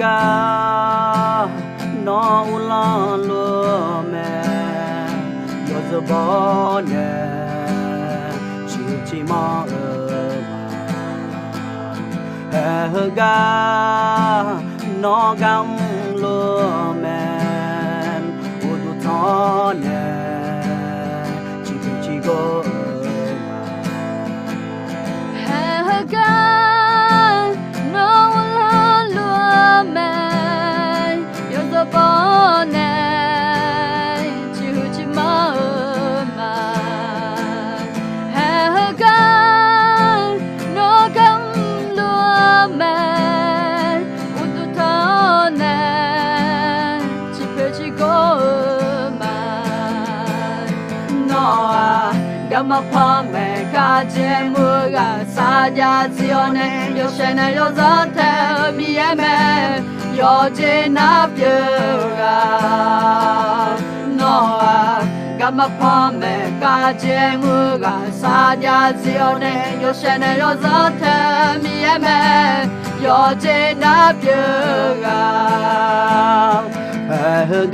ga no ulan lo me yo zo bo ne chi ma ga no gam lo me u du thon ne chi go ga no ulan lo me yo zo bo ne chi ma ga no gam lo me u du thon ne chi go ma no gama pa me ka je mu ga sa ja zio ne yo she ne yo za te mi ye me yo je na pye ga no gama pa me ka je mu ga sa ja zio ne yo she ne yo za te mi ye me yo je na pye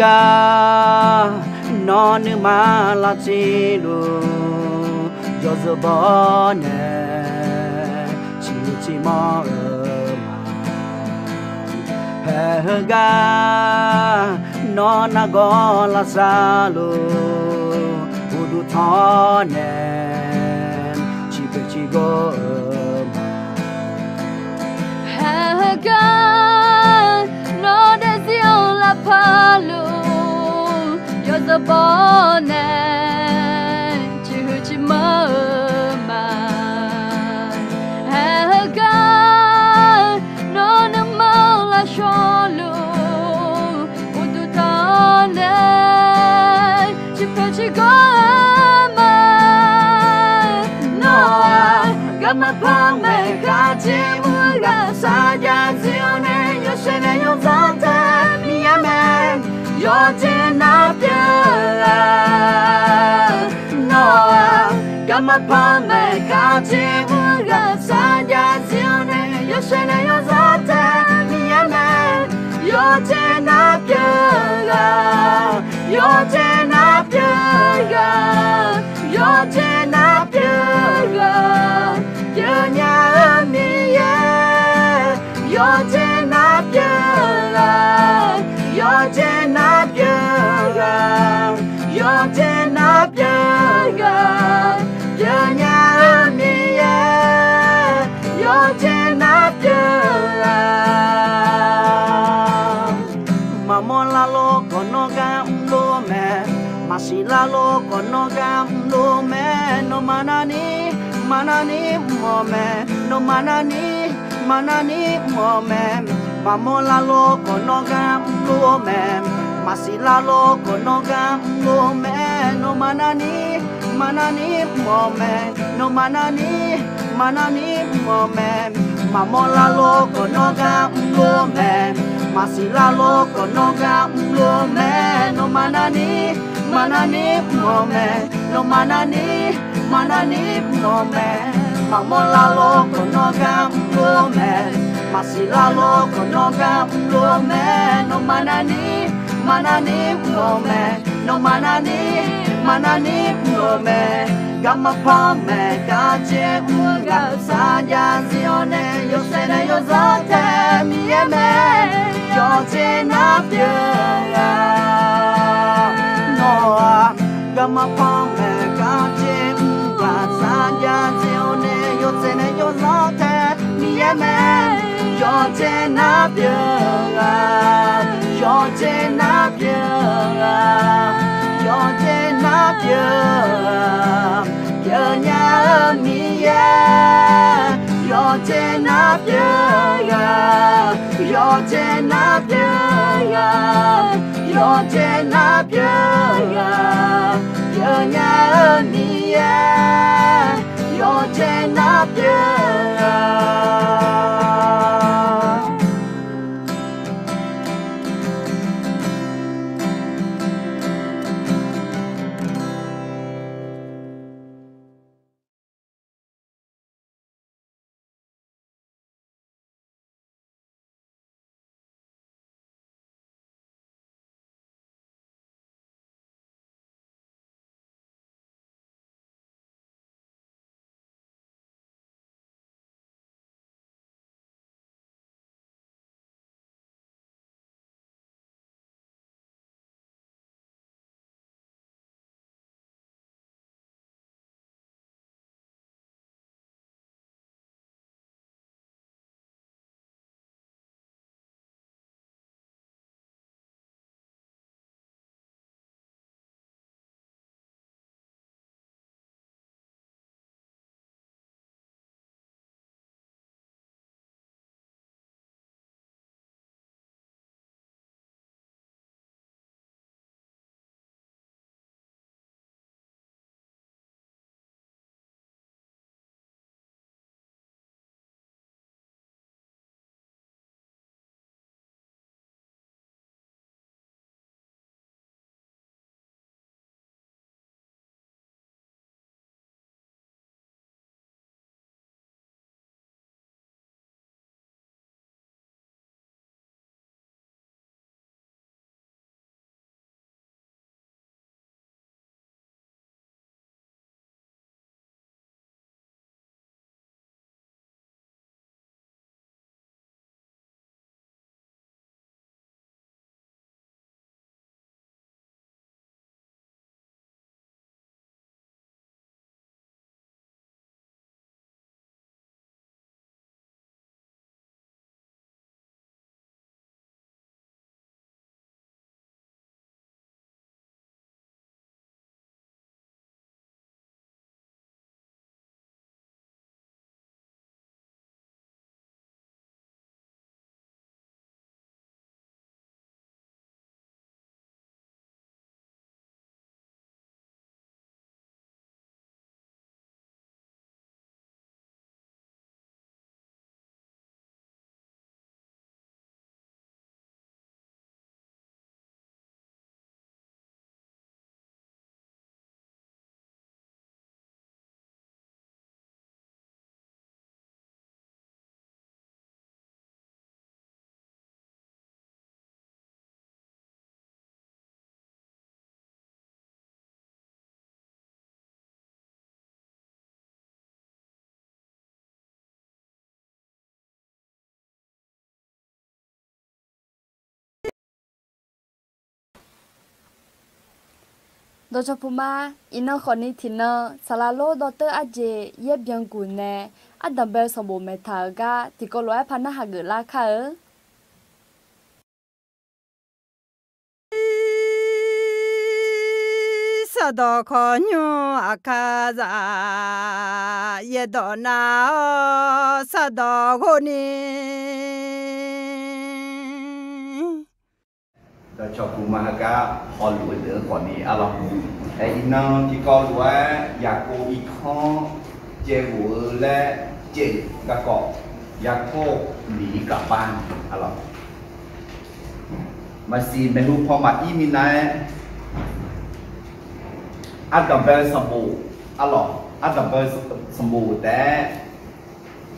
ga no nu ma la chi lu yo zo bo ne chi ma ga no na go la sa lu u du tho ne chi go ga no de zio la pa lu yo zo bo ne chi ma ga no na ma la sho lu u du ta ne chi go ma no gama pa me ka je mu ga sa ja zio ne yo she ne yo za ta mi ya me yo je na pye no gama pa me ka je mu ga sa ja zio ne yo she ne yo za ta mi ya me yo je na pye yo je na pye yo je na pye yo nya mi ye yo je na pye yo je na pye yo je na pye yo nya mi ye yo je na pye mamo la lo kono ga lo me masi la lo kono ga lo me no manani mo me no manani mo me mamo la lo kono ga lo me masi la lo kono ga lo me no manani mo me no manani mo me mamo la lo kono ga lo me masi la lo kono ga lo me no manani mo me no manani mo me mamo la lo kono ga lo me masi la lo kono ga lo me no manani mo me no manani mo me gama pa me ka je mu ga sa ja zio ne yo se ne yo za te mi ye me yo je na pye no gama pa me ka je mu ga sa ja zio ne yo se ne yo za te mi ye me yo je na pye yo je na pye yo je na pye yo nya mi ye yo je na pye yo je na pye yo je na pye yo nya mi ye yo je na pye โดยเฉพาะมาอินเนอร์คนนี้ที่เนอสลาโลดรอาเจเย็บยังกุนเนอันดับเบลสมบูรณ์เมทากาที่ก็ร้อยพันหาเกิดราคาสะดอกขอยูอาคาซาเยดอนาสะดอกคนนี้เราชอบกูมาฮะก็พอรู้เรื่องก่อนนี้อะไรไอ้น้องที่ก็รู้ว่าอยากกูอีกข้อเจ้าหัวและเจ๊กะกอกอยากโคหนีกลับบ้านอะไรมาซีไม่รู้พอมาอีมินายอันดับเบลสมบูรณ์อะไรอันดับเบลสมบูรณ์แต่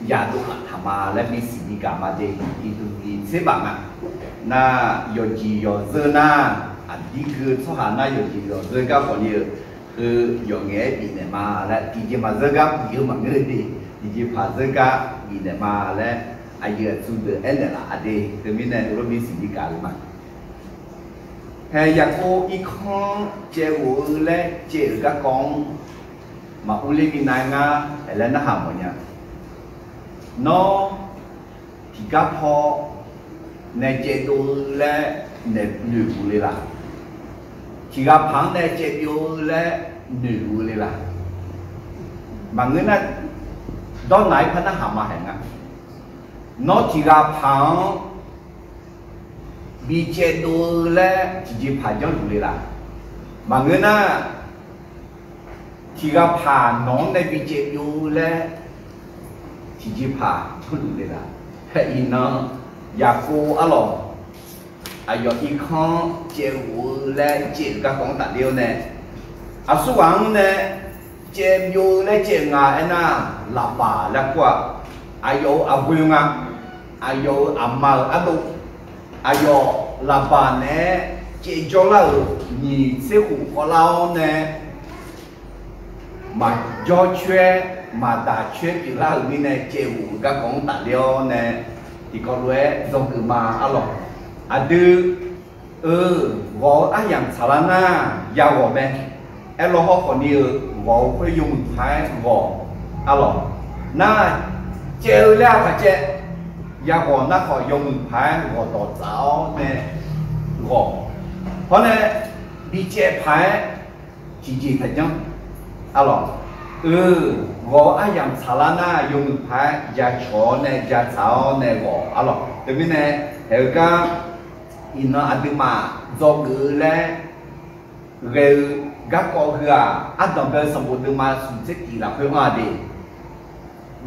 อย่าดูหักมาและมีสิ่งที่กลับมาเด็กอีกทีเสียบ้างอ่ะน่าโยจีโยเซน่าอันนี้คือสถานะโยจีโยเซกับคนนี้คือโยเงี้ยปีเนี่ยมาและที่จะมาเซกับเยอะมากเลยดิที่จะพาเซกับปีเนี่ยมาและอายุสุดเอ็นเนี่ยละอดีตคือมีเนี่ยเรามีสิ่งที่กลับมาแค่อยากโออีกข้อเจ้าและเจ้าก็กองมาอุลิมินายงาแล้วน่าหามันเนี่ยน้องที่ก็พอในเจ้าและในหนึ่งเลยล่ะที่ก็พังในเจ้าและหนึ่งเลยล่ะบางเงินน่ะตอนไหนพันน่าหามาแห่งอ่ะน้องที่ก็พังบีเจดูแลจีผ่านย้อนดูเลยล่ะบางเงินน่ะที่ก็ผ่านน้องในบีเจดูแลจีผ่านย้อนดูเลยล่ะให้อินน้องอยากกูอร่อยอายุอีกข้อเจ้าและเจ้าก็ของตัดเดียวเนี่ยอาสุวรรณเนี่ยเจ้าอยู่และเจ้างาไอ้น่ะหลับป่าแล้วก็อายุอาบุยงะอายุอามาอาดุอายุลาบานเนี่ยเจ้าจอลานี่เสียหูของเราเนี่ยมาจ่อช่วยมาด่าช่วยกี่ลามีเนี่ยเจ้าก็ของตัดเดียวเนี่ยที่ก็รู้ส่งขึ้นมาอร่อยอะดูวออะอย่างสารน่ายาวแม่ไอ้เราเขาคนนี้วอเพื่อยุ่งท้ายวออร่อยน่าเจอแล้วค่ะเจ๊ยาวน่าขอยุ่งท้ายวอต่อเจ้าเนี่ยวอเพราะเนี่ยบีเจท้ายจีแต่ยังอร่อย我爱养茶啦那用牌加桥呢加草呢我啊咯，对不对呢？还有个，伊那阿弟嘛做个嘞，个个个个啊，阿当个什么的嘛，是这几啦，会话的，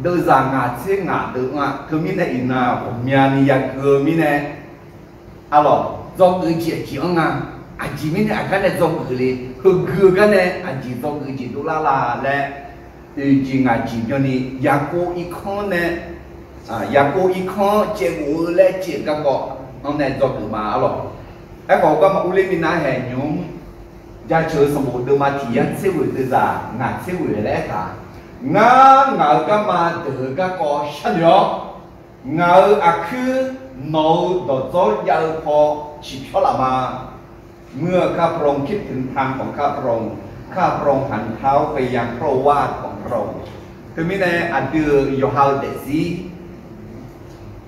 都是牙齿牙的啊，可米呢伊那我命呢也可米呢，啊咯，做个结晶啊。อาจีมิเนี่ยกันเนี่ยจงอือเลยคือกันเนี่ยอาจีจงอือจีตุลาลาและจริงอาจีจนี่ยาโกอีกข้อเนี่ยยาโกอีกข้อเจ้าอูและเจ้าก็เอาเนี่ยจงอือมาหรอกไอ้เขาก็มาอุลิมินาแห่งยุ้มจะเชื่อสมุดเดิมมาที่ยันเสียวิตจางานเสียวิแล้วค่ะงานก็มาเดือก็ฉันยองานอะคือโน้ตโจยาวพอชิบละมาเมื่อข้าพระองค์คิดถึงทางของข้าพระองค์หันเท้าไปยังพระวาทของพระองค์คือมิเนอดีโยฮาเดซี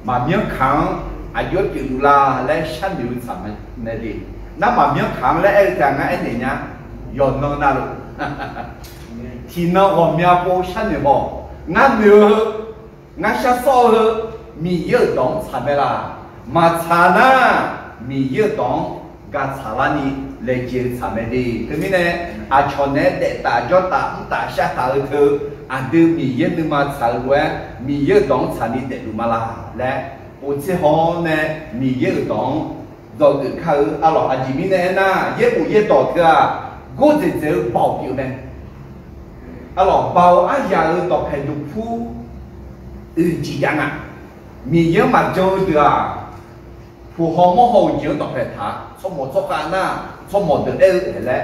มาเมียขังอายุจุลาและชันอยู่สามเนดีน้ำมาเมียขังและไอ้แต่งไอ้เนี่ยยอนนองนาลุที่น้องเมียโปชันเนี่ยบอกงั้นเนื้องั้นชาโซ่มีเยอะดองสามเวลามาชานามีเยอะดองกาสารานีเลเจอสามดีคือมิเนอาชนเนเดตาจอตาตาชาตาเธออันเดิมมีเยอะนึมาสารวยมีเยอะดองสานีเดลุมาลาและอุชิฮอนเนมีเยอะดองดอกเขาอร่อยอาจิมิเนน่าเยอะบุเยอะดอกเธอกูจะเจอเบาอยู่เนอร่อยเบาอายาดอกแผ่นดุผู้จียังอ่ะมีเยอะมาเจอเธอผู้หอมหัวเยอะต่อไปท่าสมมติสกัดน่ะสมมติเออแหละ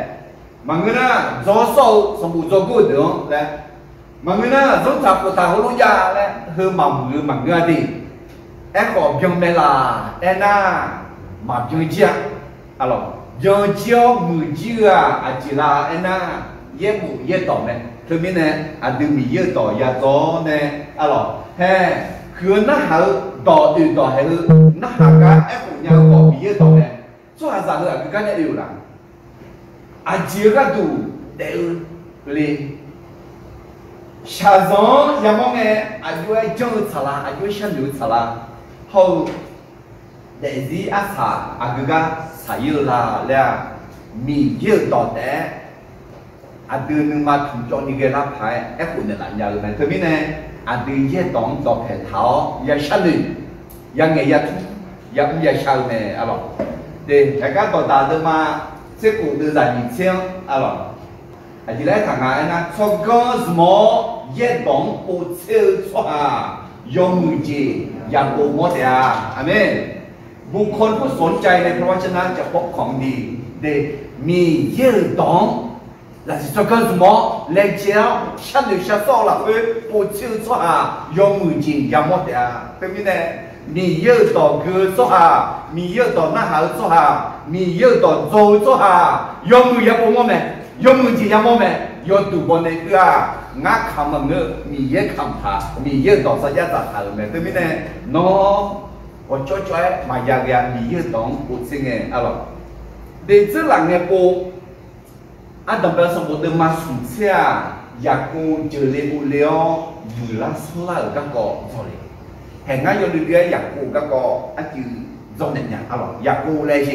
มันก็น่ะจอโซ่สมบูรณ์จอกูเดือดแหละมันก็น่ะสมจับกูตาหัวลุยาแหละเฮอมามือมันก็ดีไอ้ขอบยังเวลาไอ้น่ะมาจังเจียอะไร giờ chiều mười chưa chỉ là anh na ye mù ye tỏ này thứ mình này đừng bị ye tỏ ya gió này rồi he khứa nó hở tỏ từ tỏ hay nó hở cả em cũng nhau có bị ye tỏ này số hàng giả nữa cái này đều là chỉ cái đủ để lên xa gió ya mong nghe vô ai chơi xả la vô sân lưu xả la hậu để gì xả cái xả yêu là mi yêu tỏ đấy từ nương mà thủ cho những cái lá phải ép phụ nữ là nhà này thế bên này từ ye tỏng tỏ thể tháo ya sân lưu ya nghe ya thu ya cũng ya sao này rồi để cái tỏ ta từ mà sẽ cụ từ giải nhị chiang rồi chỉ lấy thằng này na cho có small ye tỏng bộ siêu xoa dùng người gì ya bộ mót ya amen บุคคลผู้สนใจในพระวจนะจะพบของดีเดมีเยื่อตองและสิ่งที่สมอเลี้ยงเจ้าฉันหรือฉันสอนละเพื่อผู้ชื่อสหายงมือจริงยามหมดอ่ะเป็นยังไงมีเยื่อต่อคือสหามีเยื่อต่อหน้าหาสหามีเยื่อต่อโจสหายงมือยามหมดไหมยงมือจริงยามหมดไหมยอดตัวบนในเอื้องักคำมันเงือมีเยื่อคำถามีเยื่อต่อสัญญาจัดหาไหมเป็นยังไงน้อง我做出来嘛样样米一档不行诶，啊咯，你这两个波，啊，代表什么的嘛？暑假也过就来不了，有啦是啦个个做嘞，现在有你个也过个个啊就做人呀，啊咯，也过来些，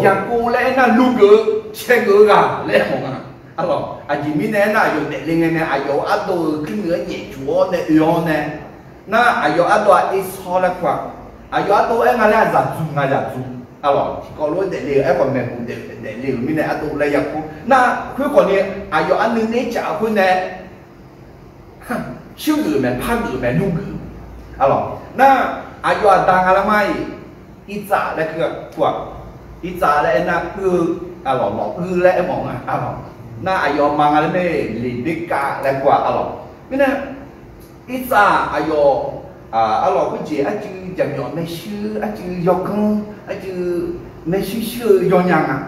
也过来那路个切个个来红啊，啊咯，啊前面呢那有另外呢还有啊多跟个业主呢样呢。那ayo ada isola kwa ayo ada engala zatu ngala zatu alors kalau de le e ko me de le mine ado la yaku na ku ko ni ayo anu ne cha ku ne xiu gu me pa gu me lu gu alors na ayo ada ngala mai iza la ke kwa iza la na ku alors mo ku la e mo alors na ayo mangala me le dika la kwa alors mine ít ra ayo alo cái gì anh chứ chẳng nhỏ mấy sư anh chứ do con anh chứ mấy sư sư do nhang à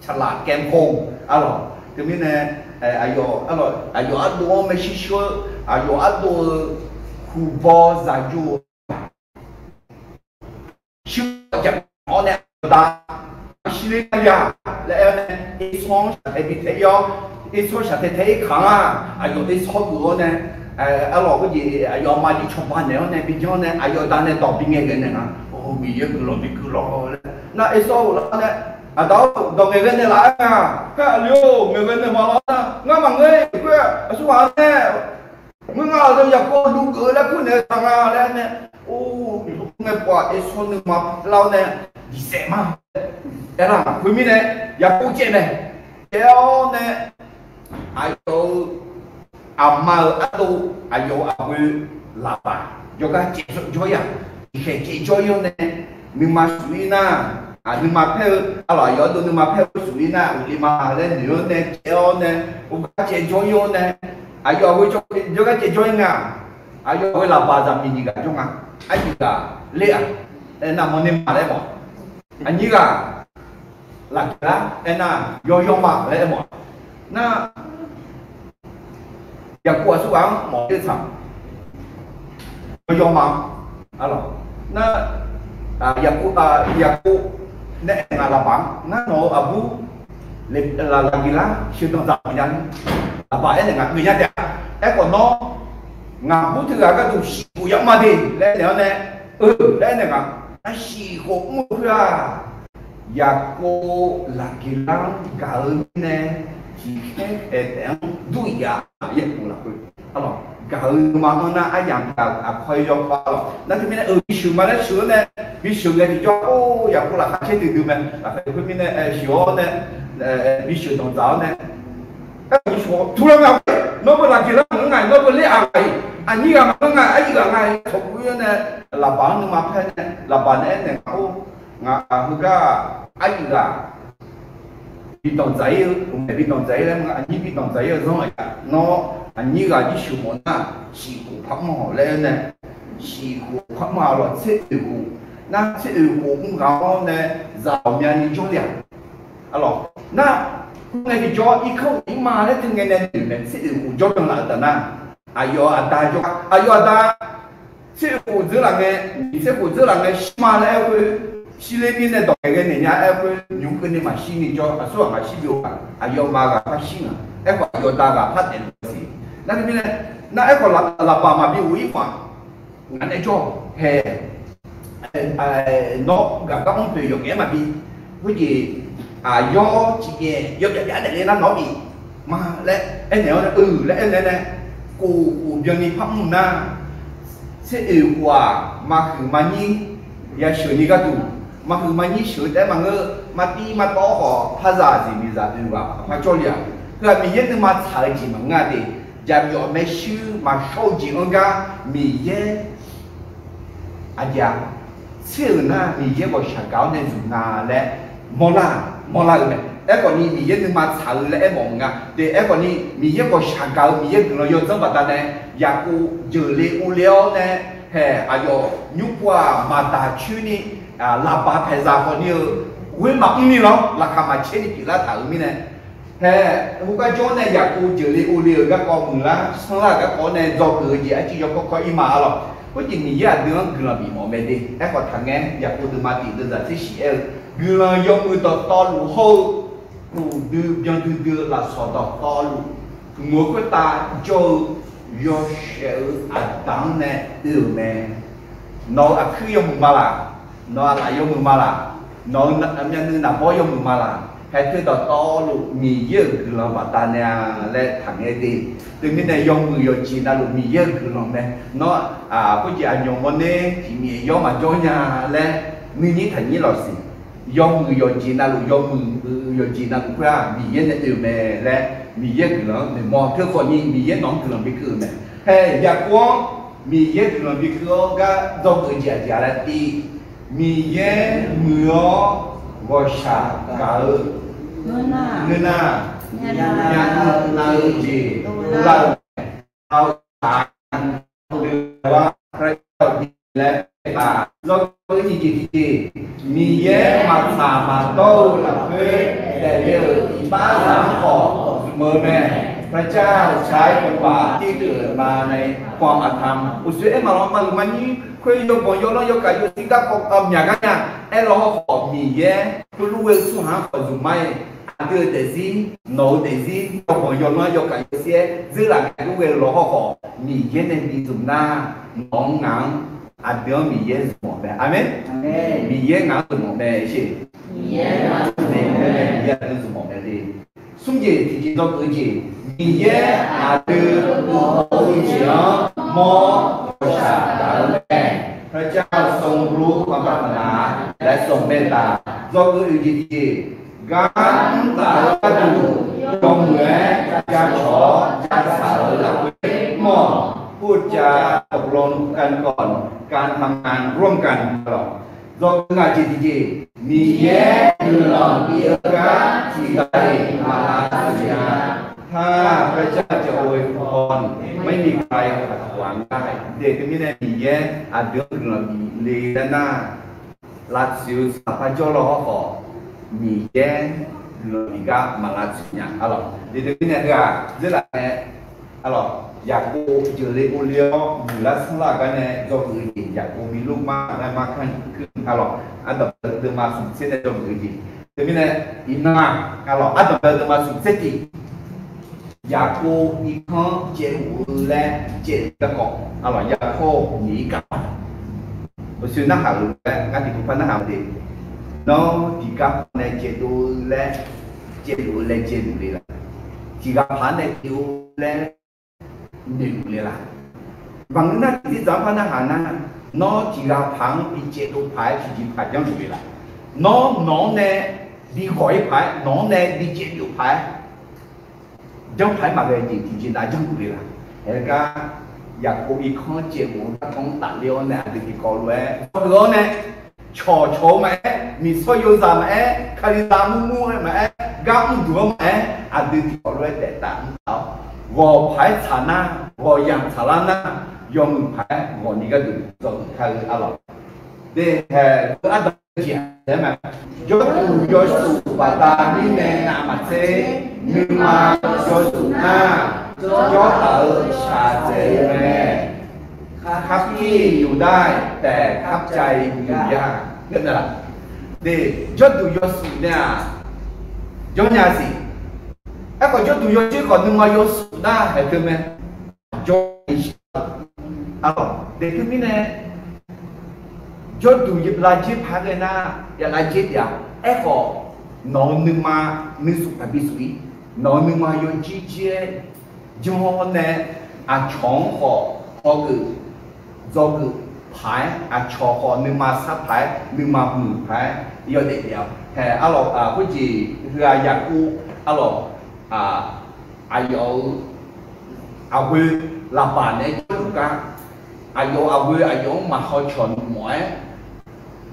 chả là kem khôn alo cái bên này ayo anh đồ mấy sư sư ayo anh đồ khu bo giải du sư chẳng nhỏ này ta sư ya lại này ít xong sẽ bị thấy do ít xong sẽ thấy kháng à ayo ít xong của này alors cái gì ayo mà đi chụp ảnh này bây giờ này ayo ta này đọc tiếng cái này nè ô bây giờ cứ lo na eso này đó người bên này lại à cái liu người bên này mà nó ngắm mà người cái số hàng nàyมึงเอาเรื่องอยากโกดูเกิดแล้วคุณเนี่ยทางอะไรเนี่ยโอ้ไงกว่าไอ้ส่วนหนึ่งมาเราเนี่ยดีเสียมากแต่ละคุณมีเนี่ยอยากโกเจเนี่ยเดี๋ยวเนี่ยไอ้ตัวamal atau ayo abu lapa juga cecok joya cecok joyo ne mima suina mima pel ala yo do mima pel suina lima le yo ne keo ne uga cecok joyo ne ayo abu juga cecok joyo nga ayo abu lapa jam ini ga jonga ayo ga le na mo ne ma le mo ani ga la la na yo yo ma le mo na yang kuat suang mau dia sam, yang mam, alo, na yang ku ne ngalapang, na no abu lagi lah, sudah tak yang apa ini nggak punya dia, kalau no ngabu tu agak tu siku yang mati, leh ne, leh ne nggak, siku muda, yang ku lagi lah kalau ne. Yang dua ya pula pun. Alors, kalau mana ayam koi jauh kalau nanti mina bisu mana bisu ne bisu ne dijauh oh ya pula kasih tu men. Aku mina siu ne bisu dong jauh ne. Bisu tu lah apa? Nopo lagi lah ngai nopo le ai. Ani ga ngai ai ga ngai. Thukui ne laban ne mape ne laban ne oh ngaga ai ga bị động giấy cũng bị động giấy đấy mà anh bị động giấy rồi nó anh như là đi siêu món à chỉ cụ phát mỏ lên này chỉ cụ phát mỏ rồi sẽ từ cụ na sẽ từ cụ cũng có này giàu nhà đi chỗ đẹp alors na ngày thì cho ít không ít mà đấy thì ngày này mình sẽ ủng cho trong lại tận na ayo ada sẽ ủng giữ là nghe sẽ ủng giữ là nghe mà là em xí lên bên này đọc cái này nhá em dùng cái này mà xí này cho số mà xí biểu ayo mà gặp phát xí à em có ayo ta gặp phát đến gì那个呢，那一个喇叭嘛，比违法，俺来做，嘿，nó gặp các ông tuyển dụng mà bị cái gì do chị nghe do cái này nó nói gì mà lại em nói lại em này cụ dân đi pháp môn na sẽ yêu quả mà cứ mà nhí ya sửa như cái tụ mà cứ mà nhí sửa để mà ngơ mà đi mà to họ phá giả gì bây giờ đi vào mà cho liềnคือมีเยอะมาถ่ายจีมันง่ายดีจะมีอะไรชื่อมาโชว์จีมันก็มีเยอะอาจารย์เชื่อหน้ามีเยอะกว่าชาวเก่าในสุนาและมอลาเลยไอ้คนนี้มีเยอะมาถ่ายและไอ้มองอ่ะแต่ไอ้คนนี้มีเยอะกว่าชาวเก่ามีเยอะเราโยนจังหวัดนั้นอยากกูเจอเลยอุเลี้ยวเนี่ยเฮ้อายุยุคว่ามาตาชื่อนี่ลาบาเพซาคนนี้เว้ยมักนี่เนาะราคามาเช่นกี่ละถ่ายมีเนี่ยผู้การโจนเนี่ยอยากกูเจอเลยอุเลียก็กองมือละสังละก็คนเนี่ยจอเกิดยี่ไอ้ที่ยกก็อีมาหรอกก็จริงนี่ยาเดือนกลับบีมอไม่ดีไอ้คนทางเงี้ยอยากกูดูมาติดเดือนที่สี่กลับยกมือต่อลูกหูกูดูยังดูละสอดต่อลูกงัวก็ตาโจยอเชลอัดตังเนี่ยแม่น้องอะคือยกมือมาละน้องอะไรยกมือมาละน้องยังนึกหน้าพ่อยกมือมาละให้คือต่อลูกมีเยอะคือเราบัตรเนี่ยและทางเอดีถึงมีในยงมือยงจีนลูกมีเยอะคือเราเนี่ยเนาะผู้ที่อันยงวันนี้ที่มียงมาโจญาและมีนี้ทางนี้เราสิยงมือยงจีนลูกยงมือยงจีนลูกว่ามีเยอะในอื่นแม่และมีเยอะคือเราเนี่ยมองเท่าคนนี้มีเยอะน้องคือเราไม่คือแม่ให้อยากว่ามีเยอะคือเราไม่คือก็ต้องเจียอะไรตีมีเยอะมือก็ชาเก่าNgena, yang nauji, lau, lewa, kerja lepa, log ini miye masa matau lakukan dari ibadah kau merme, พระเจ้าใช้คนบาปที่เกิดมาในความอธรรมอุตส่าห์มาลองมามันนี่คุยยกบ่ยกแล้วยกกันยกสิ่งที่เขาทำอย่างนั้นไอ้เราขอมีเยอะคุณรู้ว่าสุหาขอจุ่มไม่เดือดเดซี่โนเดซี่ยกบ่ยกแล้วยกกันยกเสียซื้อหลังกันรู้ว่าเราขอมีเยอะในดีจุ่มหน้าน้องงานอาเดียวมีเยอะสมองแบบอาเมนมีเยอะงานสมองแบบใช่มีเยอะงานสมองแบบดีสุ่มเย่ที่จีนต้องเกิดจีมีเยอะอาเดียวผู้เชี่ยวมอชาดาแม่พระเจ้าทรงรู้ความปรารถนาและทรงเมตตาเราเกิดจีจีการตาดูตรงเหมือนจะขอจะสาวหลักเวทมอพูดจาตกลงกันก่อนการทำงานร่วมกันตลอดเรางานจีมีแย่หลอกเบียร์ที่ได้มาเสียถ้าพระเจ้าจะอวยพรไม่มีใครขัดขวางได้เด็กที่ไม่ได้มีแย่อาจจะหลอกเลียน่าลัดซิวสัพพะเจ้าหลอกมีแย่หลอกกับมาลัดเสียอะไรเด็กที่เนี่ยก็จะอะไรอะไรอยากกูเจอเลยกูเลี้ยวอยู่ลักษณะกันเนี่ยจอมอื่นอยากกูมีลูกมากได้มากขึ้นอะไรอันดับเดิมมาสุดเส้นในจอมอื่นแต่ไม่เนี่ยอินนาอะไรอันดับเดิมมาสุดเส้นที่อยากกูอีกครั้งเจ้าและเจ้าตะกอกอะไรอยากกูหนีกลับผมซื้อหน้าหาลูกแล้วงานที่ผมพันหน้าหาดีน้องที่กลับในเจ้าและเจ้าและเจ้าเลยล่ะที่กลับผ่านในเจ้าและหนึ่งเลยล่ะบางนัดที่สามพันอาหารนั้นน้องที่เราพังอีเจตุพายที่พายยังอยู่เลยล่ะน้องเนี่ยดีหอยพายน้องเนี่ยดีเจตุพายยังพายมาเลยจริงๆได้ยังอยู่เลยล่ะเฮ้ยก็อยากกูอีกข้อเจ็บหัวต้องตัดเลี้ยวเนี่ยดีที่กอล์ฟเลี้ยวเนี่ยโชว์ไหมมีสอยยาไหมคาริตามูไหมก้าวดูไหมอันดีที่กอล์ฟแต่ต่างเขา我排查那，我养查那，用排我那个就开阿老， để cứ ăn được gì thế mà cho tu cho su bà ta đi nè nằm mặt xe nhưng mà cho su na cho thở xả dễ mẹ khắp khiอยู่ได้แต่khắpใจอยู่ยากนั่นแหละเดี๋ยวcho tu cho suเนี่ยcho nhà gì ai còn cho tu cho chứ còn nhưng mà cho su na hay không em cho alors để cái này nè cho tu giúp lại giúp hai cái na ya lại giúp ya ai còn nó nhưng mà nữ su phải biết suy nó nhưng mà cho chi chia cho nè chọn họ cứ do cứ phải cho họ nhưng mà sắp phải nhưng mà không phải yêu để điều hè alors cái gì là nhà cu alors yêu quê là bạn ấy chúng ta yêu quê yêu mà họ chọn mỗi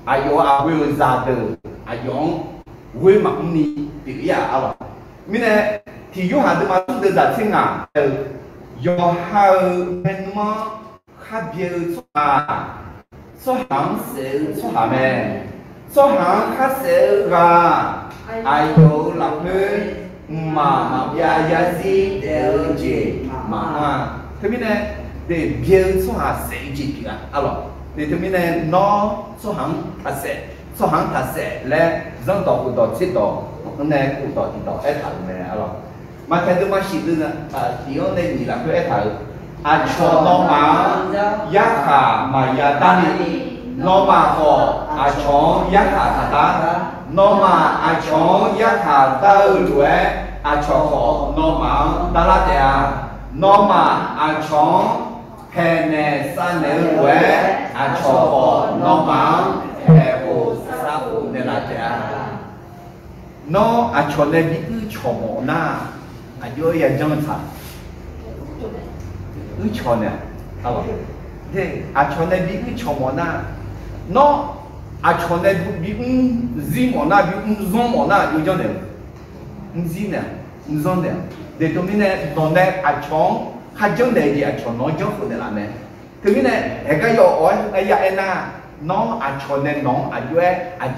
yêu quê gia đình yêu quê mà không đi thì ya alors mình này thì yêu hàng mà chúng ta đã听啊有好人么khác biệt số hàng sẽ số hàng này số hàng khác sẽ là ai yêu là người mà ya gì đều chỉ mà thế mình này để biết số hàng sẽ chỉ cái alo để thế mình này nó số hàng thật sẽ là dân tộc của tộc chết tộc này của tộc thì tộc ấy thật này alo mà theo tôi mà chỉ từ điều này thì là cái thật cho nó mà giá cả mà giá tani nó mà họ cho giá cả ta nó mà cho giá cả ta rồi cho họ nó mà ta là thế nó mà cho hè nè san nè rồi cho họ nó mà hè hồ sa hồ nè là thế nó cho nên bị cứ cho mỏ na vô ya chẳng thật cứ cho nè thế cho nên bị cứ cho mỏ na nó cho nên bị gì mỏ na bị zong mỏ na vô cho nè gì nè zong nè để tụi mình nè đón nè cho hai chân để gì cho nó cho phụ nè là nè tụi mình nè cái yo ỏi cái ya na nó cho nên nó vô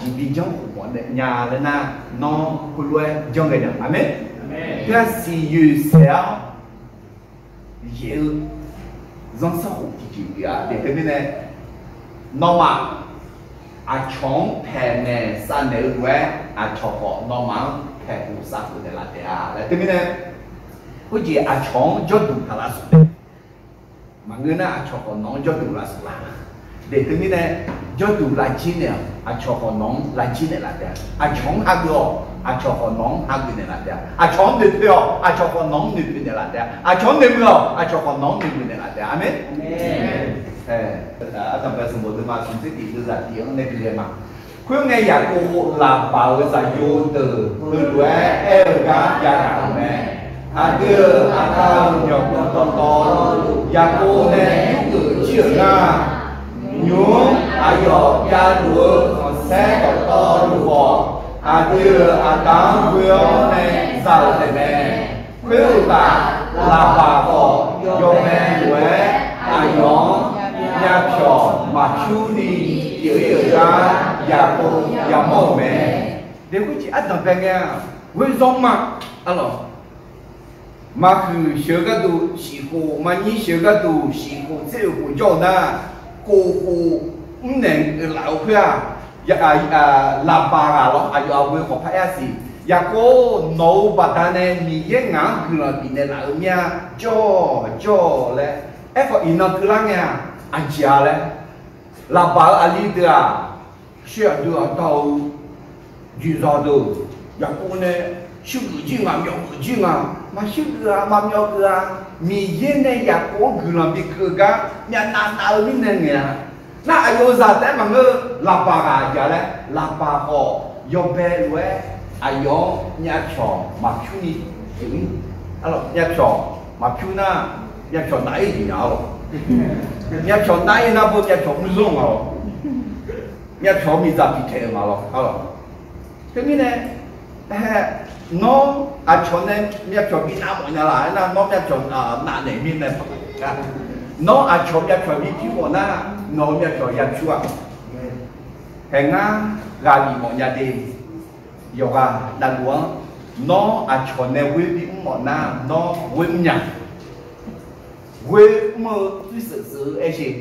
chỉ bị trong của nè nhà lên na nó cứ luôn trong cái nè amen cái gì yêu sao yêu dân xã hội thì chịu à để cái này nó mà chọn thẻ này san nêu quê cho họ nó mà thẻ của xã hội này là thế à là cái này cái gì chọn cho đủ cả là số mà người nào cho họ nó cho đủ là số để cái này cho đủ là chi nè cho họ nó là chi nè là thế chọn ăn được cho họ nón ăn cái này là thế chọn được theo cho họ nón được cái này là thế chọn được rồi cho họ nón được cái này là thế amen tầm bây giờ một thứ mà chúng ta đi đưa ra tiếng này cái mà khuyên nghe nhà cô là bảo giải vô từ đuôi ga nhà mẹ đưa tao nhọc to nhà cô này từ chiều ra nhúng ayọ̀ ya đuôi còn xe to đuôi đưa tám quyếu này giàu để mẹ quyếu ta là bà vợ do mẹ quế nhóm nhà trò mà chú đi giữ ra nhà cô nhà mẫu mẹ nếu có chị ăn được cái nghe với giống mà alo mà cứ sửa cái đồ xí hồ mà như sửa cái đồ xí hồ sẽ hồ cho na cô hồ nên lão kia là bà lo ayo awe ko pa si ya ko no badane mi ye nga kula bine la mia jo le e ko ina kula nga anjia le la ba ali da xue du dao ju za do ya ko ne xu ji ma myo ji ma xu ma myo mi ye ne ya ko kula bi ka nya na mi ne nga那有啥子嘛？我喇叭啊，家嘞，喇叭好，要白路哎，用伢桥马票呢，啊咯，伢桥马票呢，伢桥哪一点啊咯？伢桥哪一那不伢桥不用啊咯？伢桥咪咋比贴嘛咯？啊咯，这边呢，nó chỗ này nhắc cho bị nam mọi nhà lại nó nhắc cho nạn này bên này nó chỗ nhắc cho bị thiếu của nó nhắc cho nhắc chua hè nga gà gì một nhà đi yoga đàn uống nó chọn nè quê bị một na nó quê nhặt quê mơ cứ sợ sợ ấy gì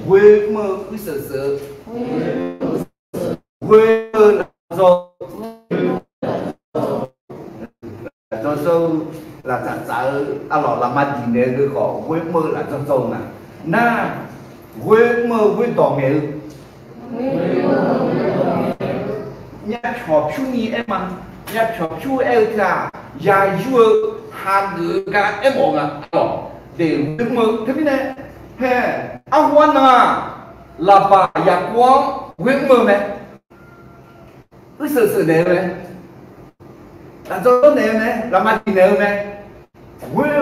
quê mơ cứ sợ sợ quê mơ là do là chả chả lọ là mà gì nè người họ quê mơ là do nè na quê mơ quê đỏ nghề nhà chọc chú ni em mà nhà chọc chú em cả nhà vua hàng người cả em mong à để được mơ thế này he anh quan à là bà nhà quang quên mơ mẹ cứ sợ này mẹ là do này mẹ là mà gì này mẹ quên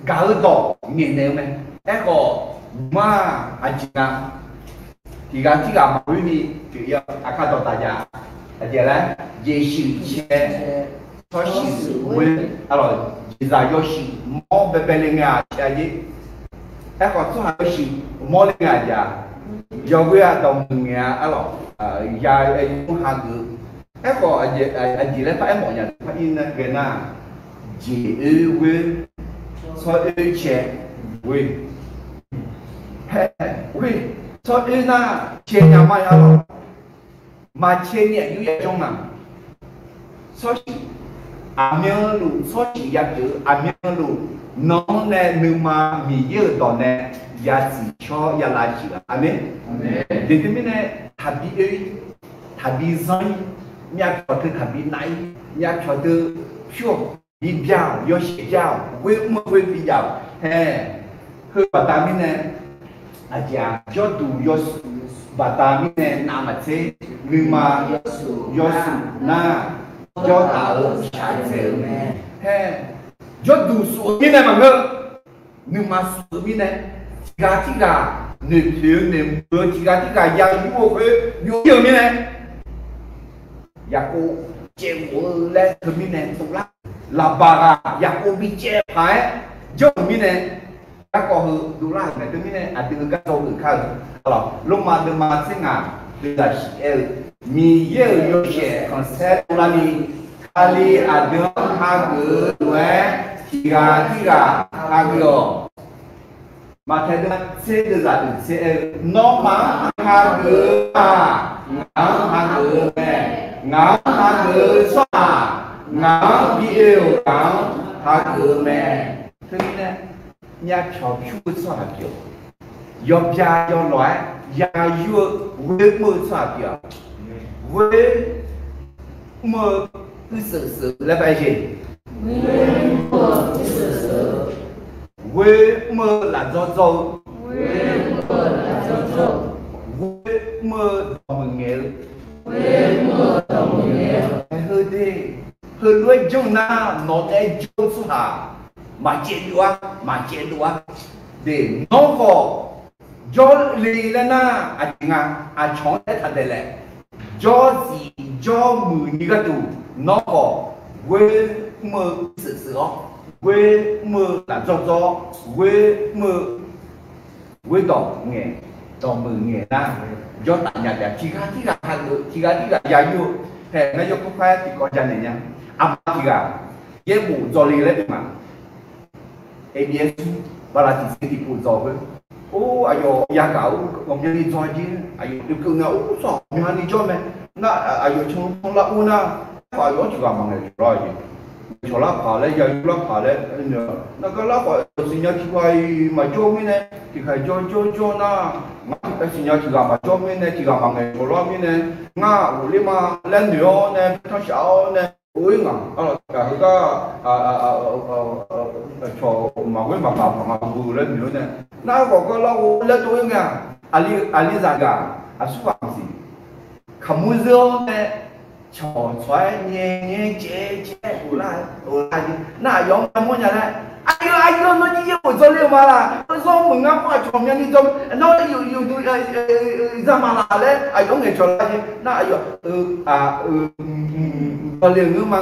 gạo đỏ miền này mẹ em có mà anh chị à thì cái chỉ là bởi vì chủ yếu các đồ đại gia giờ là Giêsu che cho sự quên alors giờ Yoshi mò bè bè lên ngà gì em còn số hai Yoshi mò lên ngà giờ giờ bây giờ đồng ngà alors giờ em muốn hàng ngữ em còn anh gì lấy phải em mọi nhà phải in cái na chỉ quên cho che quên quên cho nên là trên nhà máy mà trên nhà như vậy trong nào số miếng lù số chỉ giá chữ miếng lù nó nè nhưng mà mì dưa đòn nè giá trị cho giá lại chữ amen để thế này thàbí zai nhà cho từ thàbí này nhà cho từ chuột đi giàu yo sẽ giàu quên đi giàu hè hơi bà ta mình nè aja jodu yosu batami ne namate lima yosu na joda chaise he jodu su mi ne manga numa su mi ne tiga ne thieu ne mưa tiga ya yu ho yu yu mi ne ya ko che wo le mi ne tu la bara ya ko bi che phai jo mi ne các con đủ là này tôi nghĩ này từ các câu từ khác alors lúc mà từ mà sinh à từ là mi yêu yêu sẽ còn sẽ là mi kali ada hagu dua tiga hagu mà thế là sẽ được là sẽ nó mà hagu ngã hagu mẹ ngã hagu xoa ngã bi yêu ngã hagu mẹ thế này nhà chọc chú xoa kiểu dọc ra do nói ya vua với mơ xoa kiểu với mơ cứ sự là bài gì với mơ là do dâu với mơ mừng nghề hơi đi hơi nuôi chung na nó để chung xuống hà mà chết đua để nó có do lì lên na chọn hết thật đấy do gì do mười như cái đủ nó có quê mơ sự quê mơ là do quê mơ quê đỏ nghề đỏ mừng nghề na do tại nhà để chỉ cái giá nhiều hè nó do không phải thì có chân này nhá chỉ cả dễ bù do lì lên mà ABS là chỉ thì phụ do với ayo ya kau ngomong ni join je ayo được cưng ngau so mình đi cho mẹ na ayo chung la una phải có juga mang này rồi cho la phá lấy giờ la phá lấy nó có la phải sinh nhật quay mà cho mình này thì phải cho na mà cái sinh nhật juga mà cho mình này thì cả mang này cho la mình này nga uli mà lên nữa này thằng cháu này ui ngà cả cái cho mà quên mà vừa lên nữa này na có lâu lên tuổi nghe ali ra cả su phạm gì không mua rượu này cho xoay nhẹ chế lại na giống mua nhà này ai nó đi vô cho liệu mà là tôi do mình ngắm qua chồng nhà đi trong nó yêu ra mà là đấy ai giống người cho lại na ayo liền ngư mà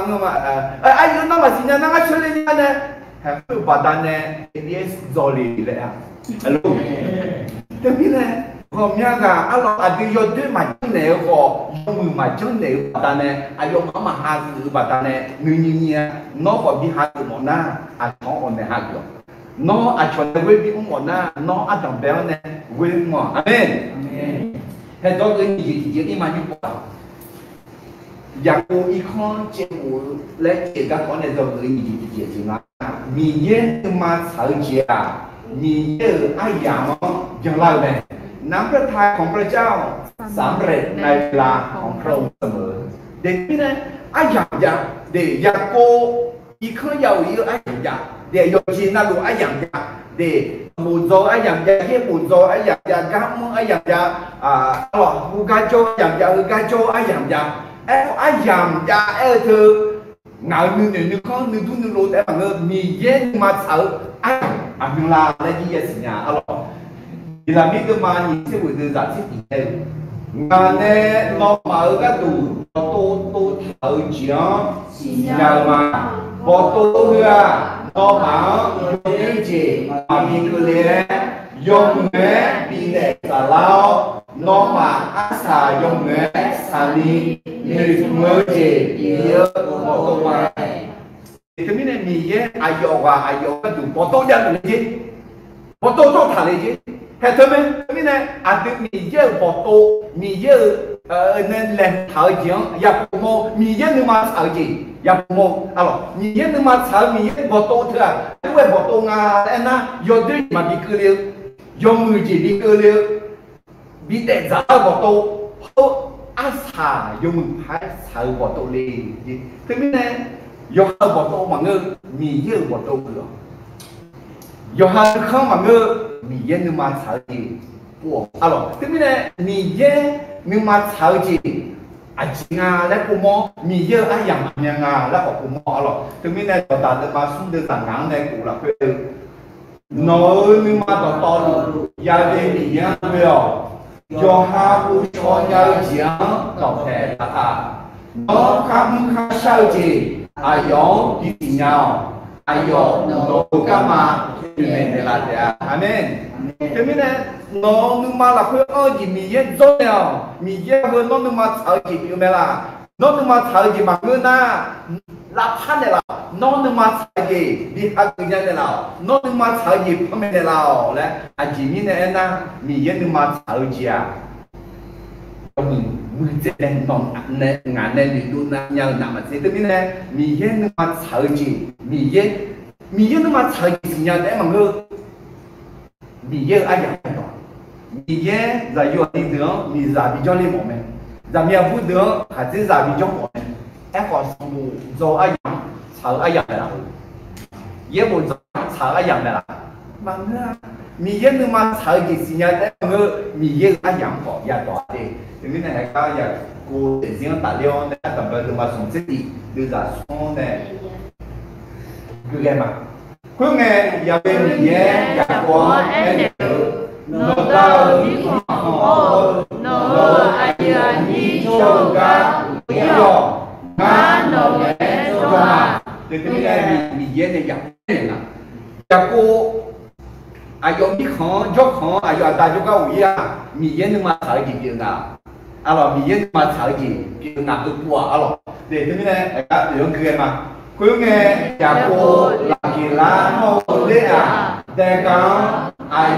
ai nó mà xin nhà nó chơi lên nhà này cái bà đàn này yes rồi lì đấy alo thế biết này còn nhá gà alo adi yo tu mà chân nè có mùi mà chân nè ta nè ayo mà ha sự bà ta nè như nhia nó có bị ha sự món na nó còn nè ha được nó chọn cái bị món na nó đồng béo nè quên mỏ amen hay đó cái gì cái mà như vậyอยากกูอีกข้อเจ้าและเจ้าก็ในตัวเองเจ้าจึงนะมีเยอะมาสาวเจ้ามีเยอะไอ้ยามอย่างไรเนี่ยน้ำพระทัยของพระเจ้าสำเร็จในเวลาของพระองค์เสมอเด็กนี่นะไอ้ยามยาเด็กอยากกูอีกข้อยาวอีกไอ้ยามยาเด็กยกชีน่ารู้ไอ้ยามยาเด็กมุนโซไอ้ยามยาเฮียมุนโซไอ้ยามยากามุไอ้ยามยาหล่อฮูกาโจไอ้ยามยาฮูกาโจไอ้ยามยาai làm ra thơ ngạo như nếu con nếu tu nếu lột em bằng mì yên mà sợ ai mình là gì vậy nhà alo thì là biết cái mà nhìn sẽ buổi từ giải thích gì đây mà nè nó mở cái tủ tô thở chiếu nhà mà bỏ tô ra nó bảo cái gì mà mình cứ lên dùng nghề bị để cả lao nó mà ác xà dùng nghề xà đi người mơ gì nhớ bỏ tô mà thì cái này mình ấy ai vô cái tủ bỏ tô ra là gì bỏ tô cho thả là gì hay thôi mình này anh được mình nhớ bỏ tô mình nhớ nên làm thở chiếu ya mô mình nhớ nhưng mà thở gì ya mô alo mình nhớ nhưng mà thở mình nhớ bỏ tô thôi à cái quay bỏ tô ngà em na vô đây mà bị cứ liêu vô người chỉ bị cứ liêu bị để giá bỏ tô ác xả vô mình phải thở bỏ tô liền gì thế mình này vô bỏ tô mà ngơ mình nhớ bỏ tô được vô không mà ngơ mình nhớ nhưng mà thở gì của alo thế mình này mình nhớ nhưng mà thở gì chỉ ngà lấy cô mò mình nhớ ai làm nhà ngà lấy của cô mò alo thế mình này tao đặt được mà xuống được tảng ngang này cũng là cái nói nhưng mà to đủ gia đình mình nhớ rồi cho hai cô cho nhau giảng đọc thể là nó không sao gì ai giống đi nhau ai giống nó cả mà thì mình là thế amen thế mình này nó nhưng mà là cái gì mình biết rồi nào mình biết hơn nó nhưng mà thở gì như thế là nó nhưng mà thở gì mà người na là phán này là nó nhưng mà thở gì đi học cái này là nó nhưng mà thở gì không biết là đấy anh chị mình này na mình biết nhưng mà thở gì à mình sẽ lên non này ngàn này đi luôn na nhau nằm mà thế mình này mình biết nhưng mà thở gì mình biết nhưng mà thở gì nhau đấy mà ngơ mình biết ai vậy mình biết giờ vô đi nữa mình giờ bị cho lên một mình giờ mình vui nữa hay chỉ giờ bị cho một mình em còn sống do ai vậy thở ai vậy là dễ buồn thở ai vậy là mà ngơ mình biết nhưng mà thở gì nhau đấy mà ngơ mình biết ai vậy có ya đó đi thì cái này cái giờ cô để riêng tài liệu này tầm bậy mà sống chết đi đưa ra xuống này cứ nghe mà cứ nghe giờ bên mình nghe giờ có em nó tao đi họ nó ai đi cho cả yo ngã nó nghe cho mà thì cái này mình nghe này giờ này là giờ cô ai dùng biết họ giúp họ ai dùng ta giúp cái gì à mình nghe nhưng mà thấy gì chuyện nào alo mình nghe mà thấy gì chuyện nào tôi qua alo để cái này các điều kia mà cứ nghe cha cô là kỳ lá hô lê à để có ai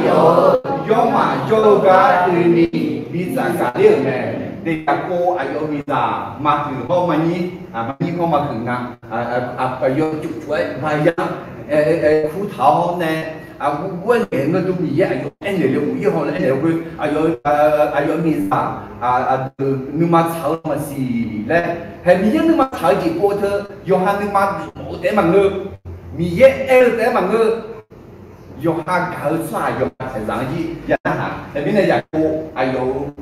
vô mà vô cả từ đi đi ra cả điều này để cha cô ai vô đi ra mà từ hôm mà nhỉ mà nhỉ không mà từ ngà vô chụp chuối vài giờ phú thọ này quên chuyện nó tôi nghĩ ai vô anh đều yêu họ anh đều quên ai vô đi ra từ nhưng mà sợ mà gì đấy hay mình nhưng mà sợ gì cô thơ vô hàng nhưng mà bộ để mà ngơ mình dễ để mà ngơ vô hàng cả xoài vô phải dạng gì vậy hả tại vì này giờ cô ai vô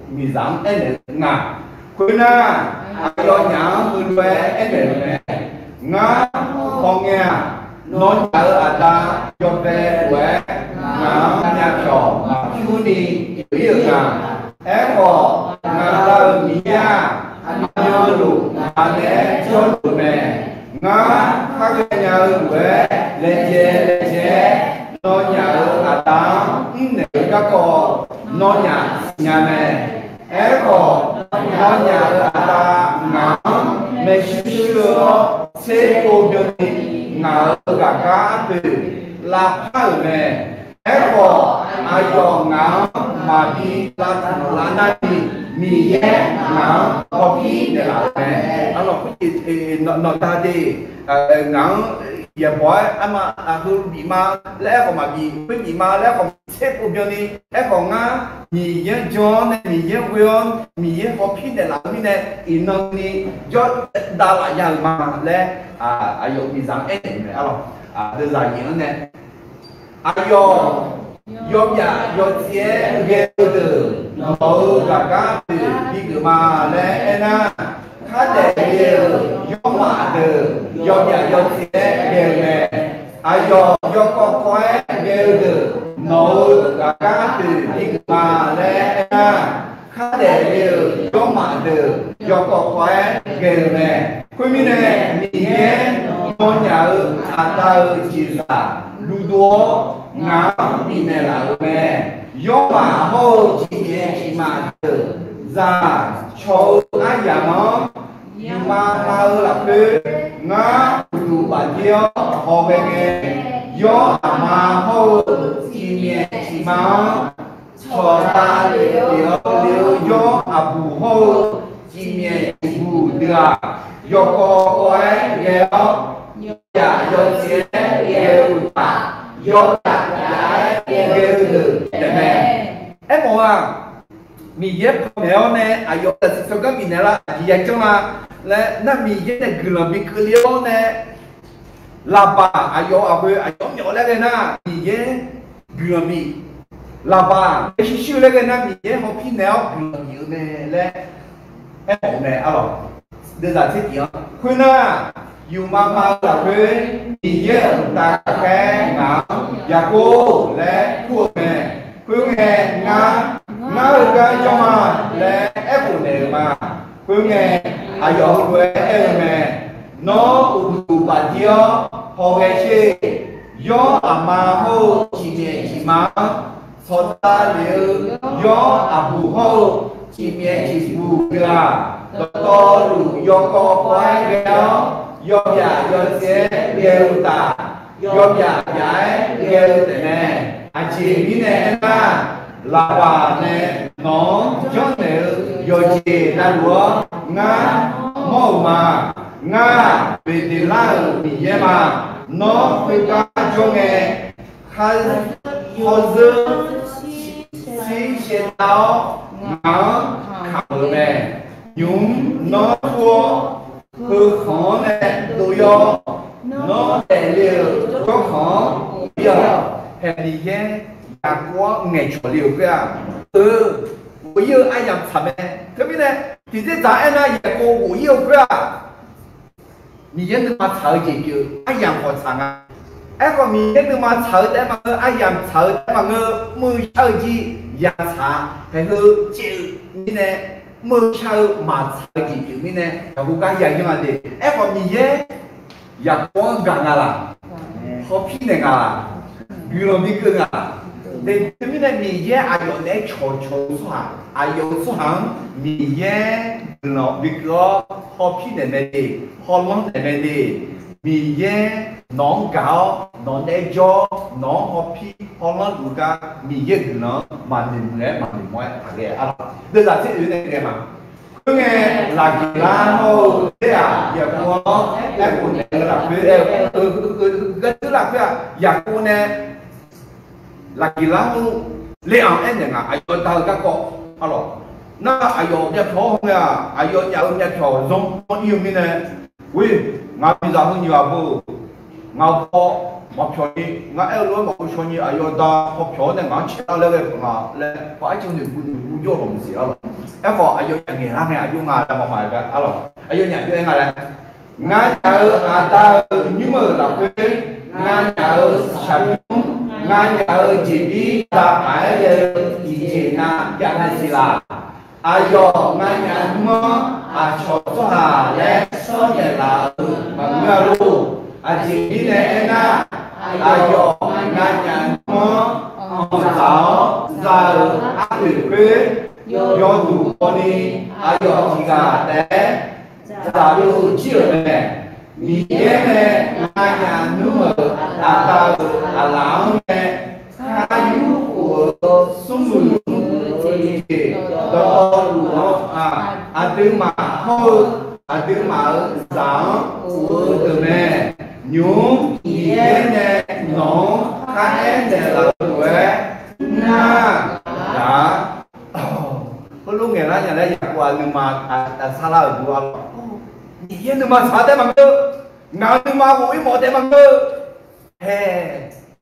mình dám anh để ngà quên à ai vô nhà mình về anh để ngà con nghe nói ở ta cho về quê nhà trọ chú đi hiểu rằng em có ngà lời nhà nhớ đủ mà để cho đủ mẹ ngà các nhà quê lên chế nó nhà ở ta nếu các cô nó nhà mẹ có nó nhà ta ngã mẹ xưa sẽ cô được ngã cả cá từ là hai mẹ có ai cho ngã mà đi là nani mi ngã có khi để là mẹ nó nó ta đi ngã giờ bỏ ama hư bị ma lẽ còn mà bị ma lẽ còn xếp của nhau đi lẽ còn ngã mì nhớ cho này mì nhớ quên mì nhớ có pin để làm cái này inong đi cho đa lại nhà mà lẽ ayo bị giảm em này đưa ra những này ayo yom ya yo chia ghê từ nó cả các từ đi từ mà lẽ na khá để đều yom mà từ yom ya yo chia ghê này ayo yo có quái ghê từ nó cả các từ đi từ mà lẽ na khá để đều yom mà từ yo có quái ghê này quý vị này mình nghe nó nhà ta chỉ là lưu đua ngã đi này là mẹ do mà hô chỉ mà từ ra cho ai nhà nó nhưng mà là cứ ngã đủ bản tiêu họ về nghe do mà hô chỉ mà cho ta liều do bù hô chỉ bù được do có cái liều dạ do chế liều ta do đặt giá ghê từ mẹ em bảo mi dép nếu nè ayo ta sẽ có mi nè là gì vậy là na mi dép này cứ làm việc cứ liêu nè là bà ayo nhỏ lên cái na mi dép cứ làm việc là bà cái xíu lên cái na mi dép học pin néo cứ làm việc nè là em bảo nè đưa ra thiết gì khuyên na dù mà là khuyên mi dép ta cái ngã và cô lẽ thua mẹ khuyên nghe ngã ngã cái cho mà lẽ ép phụ nữ mà khuyên nghe ayo quê em mẹ nó đủ bản tiêu họ nghe chi do mà hô chỉ mà sau ta liệu do bù hô chỉ bù ra to đủ do có quái kéo do giả do chế đều ta do giả giải đều thế này chị biết này là bà này nó cho nữ do chị là đùa ngã màu mà ngã vì thì là bị gì mà nó phải có cho nghe khai hồ dư xí xe tao ngã khảo này nhúng nó thua hư khó này tôi do nó để liều có khó giờ hẹn đi nhé nhà của ngày chủ liều kia bây giờ ai làm thầm này thế biết này thì thế giá anh nhà cô của yêu kia mình nhận mà thở gì chứ ai làm họ thằng à em còn mình nhận mà thở để mà ai làm thở để mà ngơ mưa thở gì nhà thả hay hư chịu như này mưa thở mà thở gì chứ như này là một cái gì mà đi em còn mình nhé nhà của gần là họ pin này là người làm gì cơ à để thế này mình nhé ai có để cho soạn ai có soạn mình nhé nó bị có họ pin này đi họ lăng này đi mình nhé nó gạo nó để cho nó họ pin họ lăng đủ cả mình nhé nó mà mình mới cái à đây là thế này mà cứ nghe là gì là hô thế à giờ có em cũng là cái cái thứ là cái giờ cô nè là gì là liệu em này à ai cho tao các con alo nó ai cho nhà thổ không à ai cho nhà thổ giống con yêu mình nè ui ngài bây giờ hơn nhiều à bu ngài có một chỗ gì ngài ở luôn một chỗ gì ai cho ta một chỗ này ngài chỉ là cái mà là phải trong những bu vô làm gì alo em có ai cho nhà nghề hàng này ai cho ngài là một vài cái alo ai cho nhà cái ngài là ngài ở ta nhưng mà là cái ngài ở sản ngài ở chỉ đi là phải chỉ na chẳng là gì là ai cho ngài mơ cho số hà lẽ số nhà là bằng ngà lu chỉ đi này na ai cho ngài mơ sao giờ áp lực quê do đủ con đi do chỉ cả té giả dụ chưa nè mi nè hai nhà nước mở ta lão nè hai của sung mười đó tư mà thôi tư mà giáo của từ nè nhúng nè nó hai em nè là tuổi na đã có lúc nghe nói nhà đây giặc qua nhưng mà xa la ở đùa nhiên nhưng mà sao thế bằng cơ ngáo nhưng mà mũi một thế bằng cơ he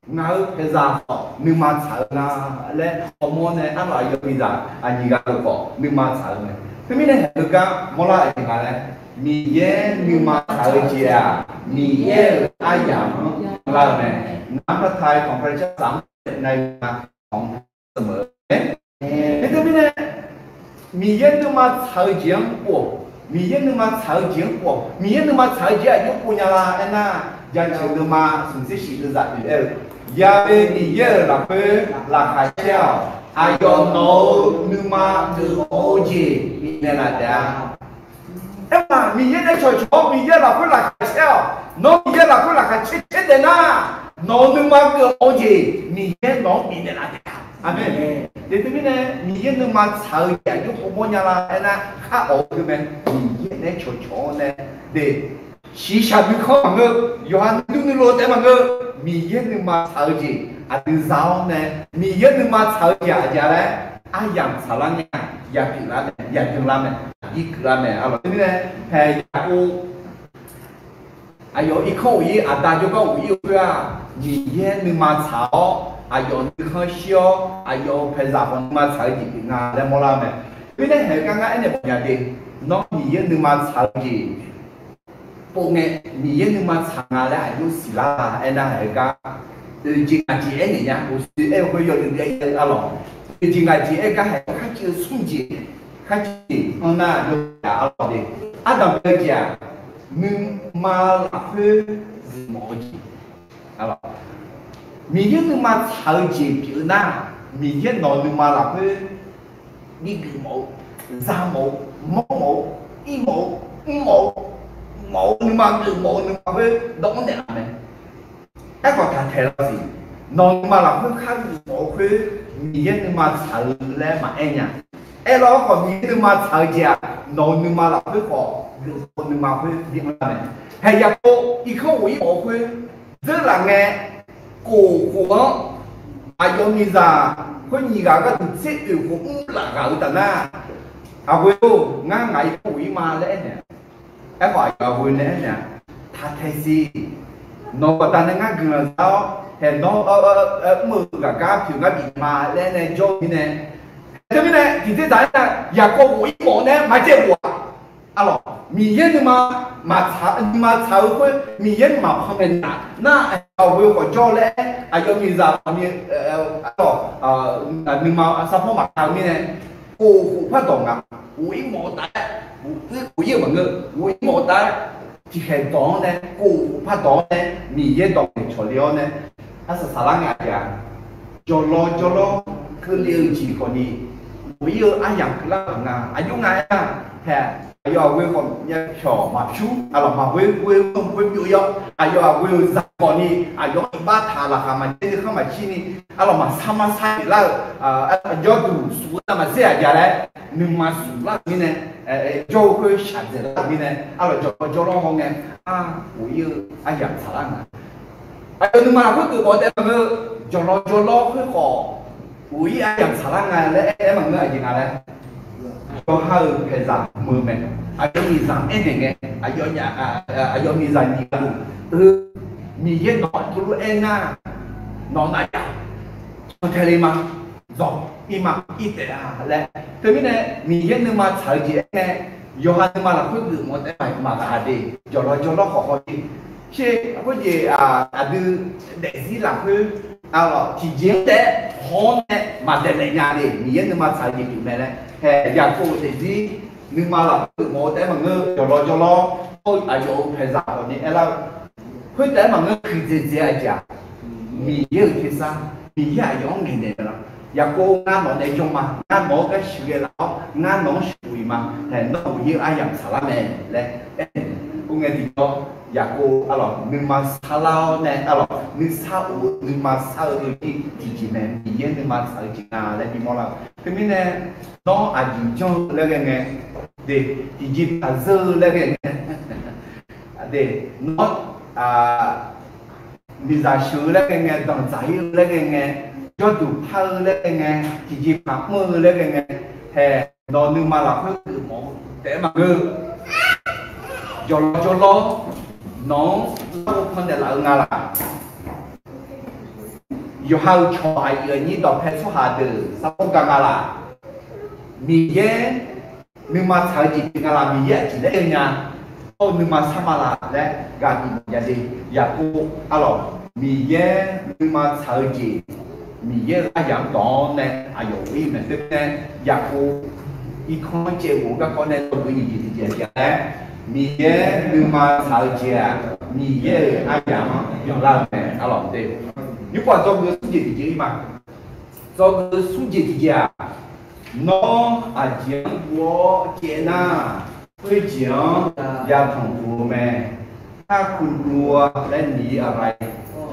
ngáo cái già nhưng mà sao na lên hormone này ăn lại được bây giờ anh nhỉ cái có nhưng mà sao này thế mình này được cả mỗi lại thì cái này mi ye nhưng mà sao chị à mi ye ai giảm là này nắm bắt thai còn phải chắc lắm này là còn ثم thế mình này mi ye nhưng mà sao giảm của mi ye nhưng mà sao giảm của mi ye nhưng mà sao giảm yok punya lah enak yang cenderung mà sung sẽ chỉ được giải được ya be mi ye là phê là khai treo ayo no nhưng mà từ ô gì nên là đã em mà mi ye này cho mi ye là phê là khai treo nó mi ye là phê là khai chết đấy na nó nhưng mà từ ô gì mi ye nó mi nên là đã amen thế thì này mi ye nhưng mà sao giảm yok punya lah enak khá ổn cái mình mi ye này cho này để chỉ sao bị khó mà ngơ, Yohan đúng rồi đấy mà ngơ, mi yên nhưng mà sao gì, từ giáo này, mi yên nhưng mà sao gì đấy, ai làm sao lắm nha, ya cứ làm này, ya cứ làm này, ít cứ làm này, thế này, hay cô, ayo ít khâu ý, ta cho có ý nữa, mi yên nhưng mà sao, ayo ít khâu xíu, ayo phải làm nhưng mà sao gì bị ngã, đấy mà làm này, thế này hay cái anh này bây giờ đi, nó mi yên nhưng mà sao gì bộ nghệ mi yên nhưng mà sáng lại lúc xí la em đang ở cả chỉ là chị em nhá, bố sĩ em có dùng cái cái alo chỉ là chị em cái hay khác chưa sung gì ông na được cả alo đi adam bây giờ nhưng mà là hơi mỏ gì alo mi yên nhưng mà sáng gì kiểu na mi yên nói nhưng mà là hơi đi cái mỏ ra mỏ mẫu nhưng mà với đóng để làm này cái còn cả thể là gì nó mà làm hơi khác mẫu với miếng nhưng mà sợ lên mà em nhá em nó còn miếng nhưng mà sợ gì à nó nhưng mà làm với họ nhưng mà với việc làm này hay là cô đi không ý mẫu với rất là nghe cổ của ai giống như già có nhiều cái thực sự cũng là gạo tận na với cô ngang ngày cổ ý mà lẽ này em hỏi ở vui nè nè thật hay gì nó có ta nên ngắt gừng sao thì nó mưa cả cá kiểu ngắt bị mà lên này cho như này thế này thì thế là nhà cô quỷ bộ nè mà chơi bộ alo mì yên nhưng mà tháo với mì yên mà không nên na ở vui của cho lẽ ai cho mì già như nhưng mà sao không mặc tháo như này cô phát động à quỷ bộ tại quỷ yêu mà ngơ quỷ một tay chỉ hệ đó này cô phát đó này mi yên đó cho liao này à sao sao lăng à cho lo cứ liều chỉ còn đi quỷ yêu ai养cứ làm ngà ai dùng ngà hè ai yêu quê còn nhà trò mà chú à là mà quê không quê yêu yêu ai yêu quê giặc còn đi ai yêu ba thà là hàm mà chơi không mà chi đi à là mà sao mà sai là do đủ số mà sẽ à đấy nhưng mà số là như này cho cái sản phẩm là như này à là cho nó không nghe à quỷ yêu ai养sao lăng à nhưng mà cứ từ bỏ để mà cho nó cứ khó quỷ ai养sao lăng à lấy em mà ngơ gì à đấy cho hai cái giảm mưa mẹ ai có gì giảm em này nghe ai có nhà ai có gì giảm gì cả mi yên nói cho em na nó này cho thế mà rồi im mà ít để là thế mới này mi yên nhưng mà sợ gì nghe do hai mà là quyết định một cái bài mà là đi cho nó khó đi chứ có gì đưa để gì làm cứ chỉ diễn để họ này mà để lại nhà đi mi yên nhưng mà sợ gì chuyện này này hè nhà cô để gì nhưng mà là tự một cái mà ngơ cho nó thôi ai chỗ phải giả rồi đi là khuyết đấy mà ngơ khi gì ai chả mi yên thì sao mi ya giống ngày này rồi ya cô ngã nó này trong mà ngã nó cái sự cái lão ngã nó suy mà thì nó cũng như ai làm sao này đấy cô nghe thì có ya cô alo nhưng mà sao lao này alo nhưng mà sao thì chỉ này thì nhưng mà sao chỉ là đấy thì mà là cái mình này nó à chỉ cho là cái nghe để thì chỉ là dơ là cái nghe để nó bây giờ sửa là cái nghe đồng giải là cái nghe cho đủ thơ là cái nghe chỉ mặc mơ là cái nghe hè nó nhưng mà là cứ một để mà cứ cho lo nó không thể là ngà là dù hao trò ở như đó phải số hà từ sao không cả ngà là mì dê nhưng mà sợ chỉ ngà là mì dê chỉ để nhà nhưng mà sao mà là đấy gà thì nhà đi nhà cô alo mì dê nhưng mà sợ chỉ mì dê ai giảm đó này ai dùng ý mình tức này nhà cô ít con chơi của các con này tôi cái gì thì chơi đấy mì dê nhưng mà sợ chỉ mì dê ai giảm dùng làm này alo đi nếu quả cho người xuống gì thì chỉ mà cho người xuống gì thì nó chỉ của chị na với chuyện gia thằng của mẹถ้าคุณกลัวและหนีอะไร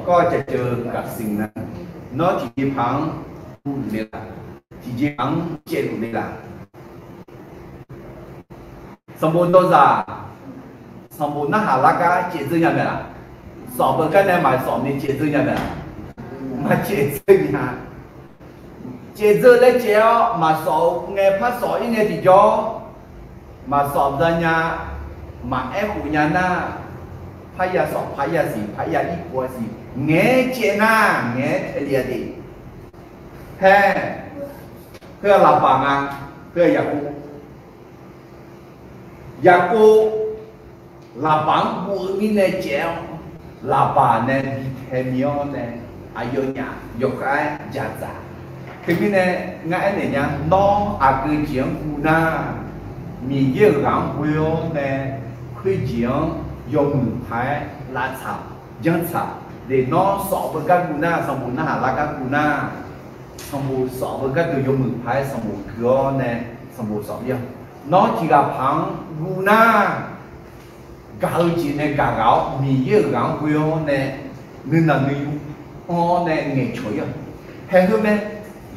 ก็จะเจอกับสิ่งนั้นnó chỉพังพูดเลยล่ะchỉพังเจ็บเลยล่ะสมบูรณ์ตัวจ่าสมบูรณ์น่าหาลักก็เจ็บซึ่งยังไงล่ะสอบกันในหมายสอบนี่เจ็บซึ่งยังไงล่ะมาเจ็บซึ่งยังเจ็บซึ่งแล้วเจ็บมาสอบไงพัดสอบยังไงที่จ่อmà sọp ra nhà mà em của nhà na phải ya sọp phải ya gì phải ya ít quá gì nghe chuyện na nghe thế liền đi he thưa là bà ngang thưa nhà cô là bạn của mình này chéo là bà này thế miêu này ai vô nhà vô cái giả giả thì mình này ngay này nha nó cứ chuyện của na mình yêu gắng yêu này khuyên chuyện dùng phải lá草dân草để nó sọ với các cụ na xong rồi nó hà la các cụ na xong rồi sọ với các cụ dùng phải xong rồi cửa này xong rồi sọ nhau nó chỉ là phẳng cụ na gạo chỉ này gạo gạo mình yêu gắng yêu này nên là người ô này nghề chơi à hay hơn này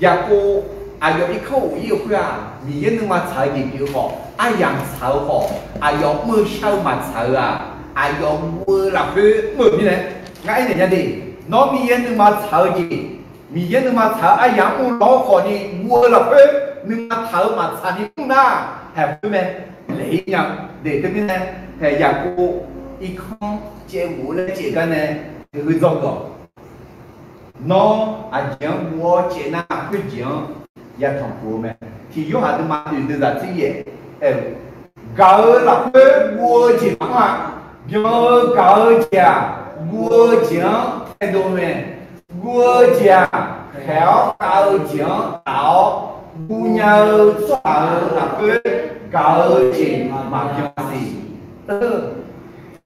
nhà cô ai có ít khẩu yêu khoa vì những mà sợ gì kiểu họ ai dám sợ họ ai có mưa sâu mà sợ ai có mưa là cứ mưa như này ngay này nha đi nó vì những mà sợ gì vì những mà sợ ai dám mưa đó họ đi mưa là cứ nhưng mà sợ đi không na hay hơn này lấy nhau để cái này thì nhà cô ít không chế ngủ lên chế cái này thì hơi rộng rồi nó chẳng mua chế na hơi chẳng ya thằng của mẹ thì yếu hạt mà từ ra cái gì gạo là cái mua chỉ mà nhớ gạo chả mua chẳng thay đổi mẹ mua chả khéo gạo chẳng tạo mua nhau xóa là cái gạo chỉ mà cho gì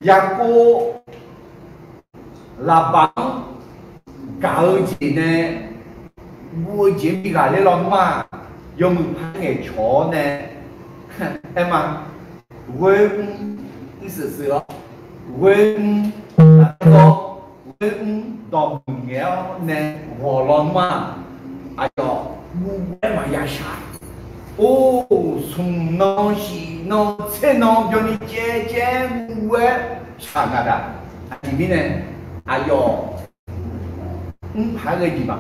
ya cô là bằng gạo chỉ này mua chỉ bị gà lên lon mà dùng phán nghề chó nè em mà quên ý sự sửa quên đó quên đọc nghèo nè hồ lon mà ai đó mua em mà ya sai ô sung nó xì nó xe nó cho ni che mua sao ngà đã anh biết nè ai đó phải cái gì mà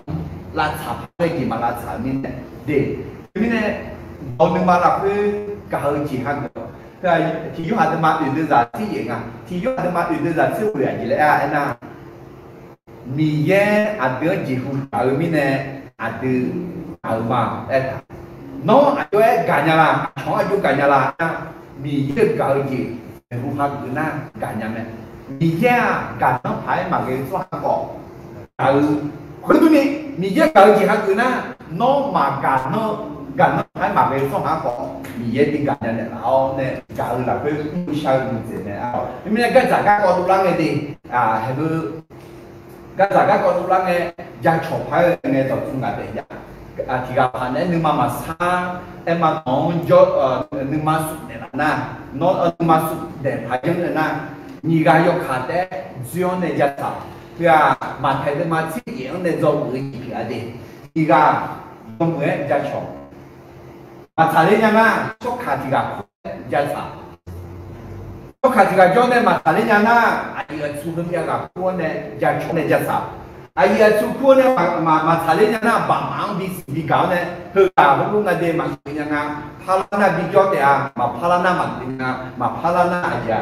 là chả phải gì mà là chả mình này để mình này ông đừng mà là cái cả hơi chỉ hàng rồi thì yếu hạt mà tuyển ra cái gì thì yếu hạt mà tuyển ra siêu quyền gì lại anh à mình ye ada chỉ hùng ở mình này ada ở mà nó ở cả nhà là nó ở cả nhà là mình ye cả gì hùng hạt cứ na cả nhà này mình ye cả nó phải mà cái số hàng cỏ cái thứ này mình biết cái gì hàng na nó mà cả nó phải mà cái số hàng cỏ mình biết đi cả nhà này là này cả là cái sao như thế này mình cái giá cả có đủ lắm cái gì hay cái giá cả có đủ lắm cái gia chọc hay nghe tập trung là để thì gặp hắn ấy nhưng mà xa em mà nó cho nhưng mà sụt để na nó mà sụt để phải chân để na nhị cái yok hạt đấy zion này gia sao thì mà thấy được mà chỉ những này do người gì cái gì nhị cái không người gia chọc mà thà đến nhà chọc hạt thì gặp gia sao chọc hạt thì gặp cho nên mà thà đến nhà ai ở xung quanh nhà gặp con này gia chọc này gia sao ai ở xung quanh này mà thà đến nhà bảo mang bị cáo nàyคือว่าlúc này mà nhà Palana bị cho thì mà Palana mà Palana aja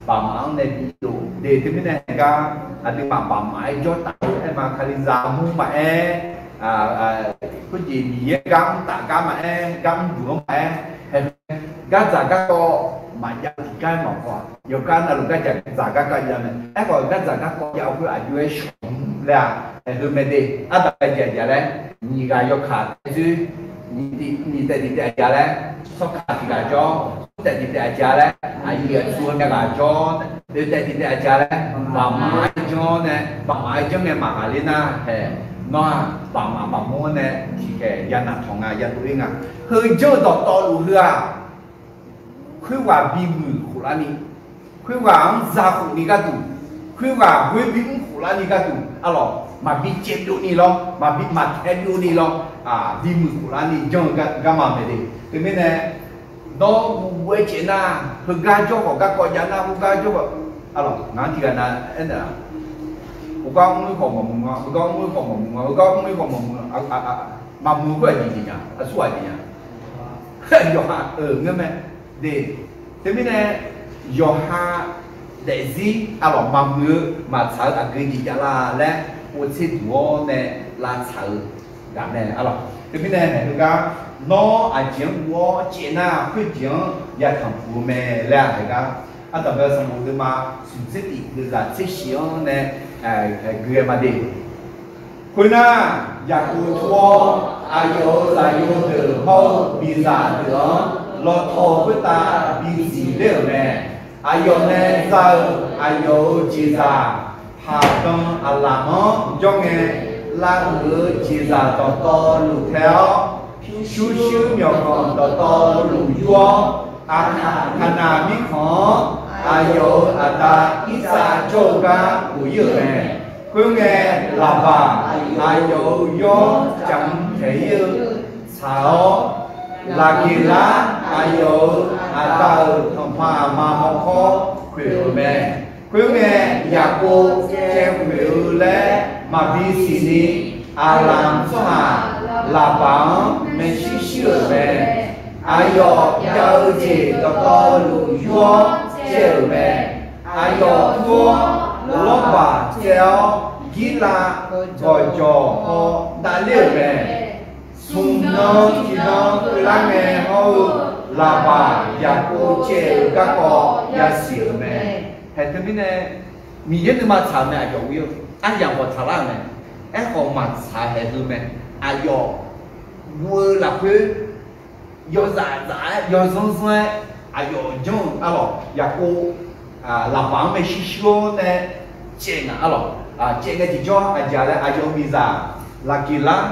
bà mang này bị đủ để thế này cái anh mà bà mãi cho tao em mà khai ra mua mà cái gì bị cam tạ cam mà cam vừa mà cái giá cái co mà giá cái mà có nhiều cái là lúc cái giá cái gì này còn cái giá cái có giao cái ai là từ bên đây ở đây giờ đấy nhiều cái yêu khát chứ你在家嘞，说看这个叫，在家嘞，也说那个叫，在家嘞，爸妈叫呢，爸妈叫呢嘛哈哩呐，那爸妈呢，ที่แกยันนักทองยันตัวเองเฮ้ยเจ้าต่อรู้เหรอคือว่าบีมือขุลานี่คือว่าซาขุนี่ก็ดูคือว่าเว้ยบีมือขุลานี่ก็ดูอะไรมาบีเจ็บดูนี่หรอมาบีมาแทนดูนี่หรอบีมือขุลานี่จังก็มาไม่ได้คือไม่แน่น้องเว้ยเจน่าเพิ่งการโจก็ก็ยันนะเพิ่งการโจก็อะไรงานที่กันนะเอ็นน่ะ我讲没讲嘛么啊，我讲没讲嘛么啊，我讲没讲嘛么嘛么个gì gì nhỉ? Số gì nhỉ? Yo ha, nghe mẹ, để thế bên này yo ha để gì? Alors mà mưa mà sợ cái gì là lẽ, tôi sẽ đùa này là sợ cái này, alors thế bên này này cái nó chuyện của chuyện nào quyết chuyện ya thằng phụ mẹ là cái anh ta bây giờ một mà suy xét thì là sẽ xíu này người mà đi cuối na ya cụ thua ayo là yo từ hậu bị giả được lo thọ với ta bị gì liệu này ayo này sao ayo chỉ giả hà đông alamo cho nghe là người chỉ giả to lục theo chú nhỏ con to lục vua khana mi khó ayo ada isa choga của này cứ nghe là bà ayo yo chẳng thể sao là kỳ lá ayo ada thông pha mà học khó khuyên mẹ cứ nghe nhà cô treo khuyên lẽ mà bi xì đi làm sao là bảo mẹ xí sửa mẹ ayo giao gì to lù vua treo mẹ ayo vua lót bà treo ghi là gọi cho họ đã liều mẹ sung nó chỉ nó là nghe họ là bà nhà cô treo các họ nhà sửa mẹ hệ thứ này mình nhớ mà thảo mẹ ayo yêu anh yang một thảo này em còn mà thảo hệ thứ mẹ ayo vừa là cứ yo giả yo giống ayo jong alo ya cô là bảo mẹ xíu này chuyện alo chuyện cái gì cho giờ là ayo visa là kỳ lắm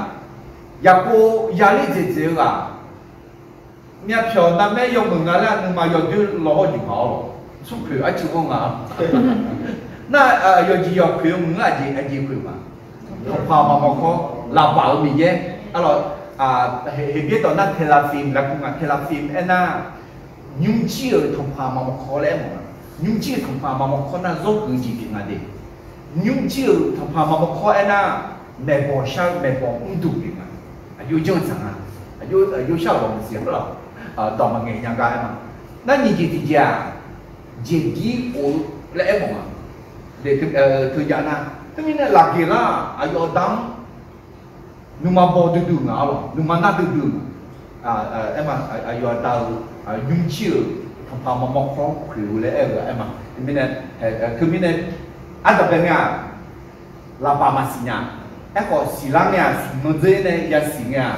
ya cô ya đi gì à nhà phiếu năm nay dùng mừng là nhưng mà dùng cái lỗ gì hảo số phiếu ai chịu không à na dùng gì dùng phiếu mừng là gì phiếu mà không phải mà có là bảo mình nhé alo hiện biết đó là Tel Aviv là cũng là Tel Aviv em na nhung chia thông pha mà một khó lẽ mà nhung chia thông pha mà một khó na dốt cái gì thì mà đi nhung chia thông pha mà một khó em na mẹ bỏ sao mẹ bỏ ung đủ đi mà yêu chân chẳng yêu sao bằng xiêm rồi đó mà nghe nhà cái mà那你这底下阶级我来嘛để thực hiện na thế nên là cái là ayo đam numa bo du du ngalo numa na du du em mà ayo tao nhung chiu thông pha mà mọc khó khử lẽ em mà mìnhคือmình anh ta bên nhà là bà mà xí nhà em có xí lăng nhà nó dễ này ya xí nhà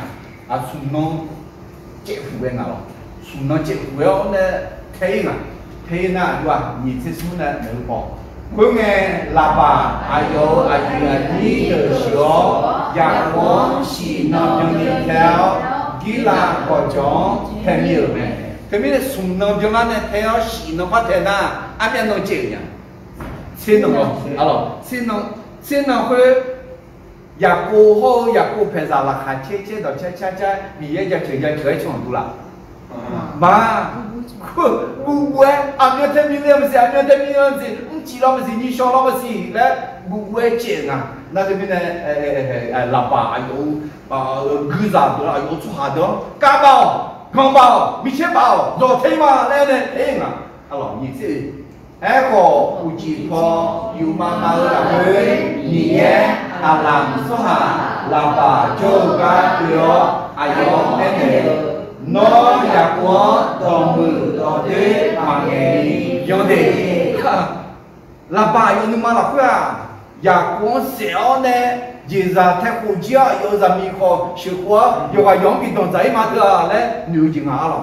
sum nó chế phụ bên nào sum nó chế phụ này thấy na đúng không nhìn thấy sum này nếu bỏ Khuyên nghe là bà ayo ayuani de xio ya con si nó trong đi theo ghi là có chó theo nhiều này cái mấy cái sùng nó cho nó này theo si nó phát hiện na anh em nó chịu nhỉ xin nó không alo xin nó khuyên ya cô hô ya cô phải ra là khai chế đó chế vì vậy giờ chuyện giờ chơi chung đủ là mà bù anh nhớ thêm nhiều gì anh nhớ thêm nhiều gì chỉ lo gì như sao lo gì đấy bù chuyện à那这边呢喇叭有歌啥的有做啥的家宝钢宝米线宝热天嘛来来哎嘛啊老你这哎个不记错有妈妈的会你也啊làm số hà喇叭就该了哎呦哎nó là của đồng mười đó thế mà nghe giống thế là bà yêu nhưng mà là quoi ya của xéo nè chỉ ra theo khu chia yêu ra mi khó sự quá yêu cái giống bị đồng giải mà thưa đấy nữ chỉ ngã rồi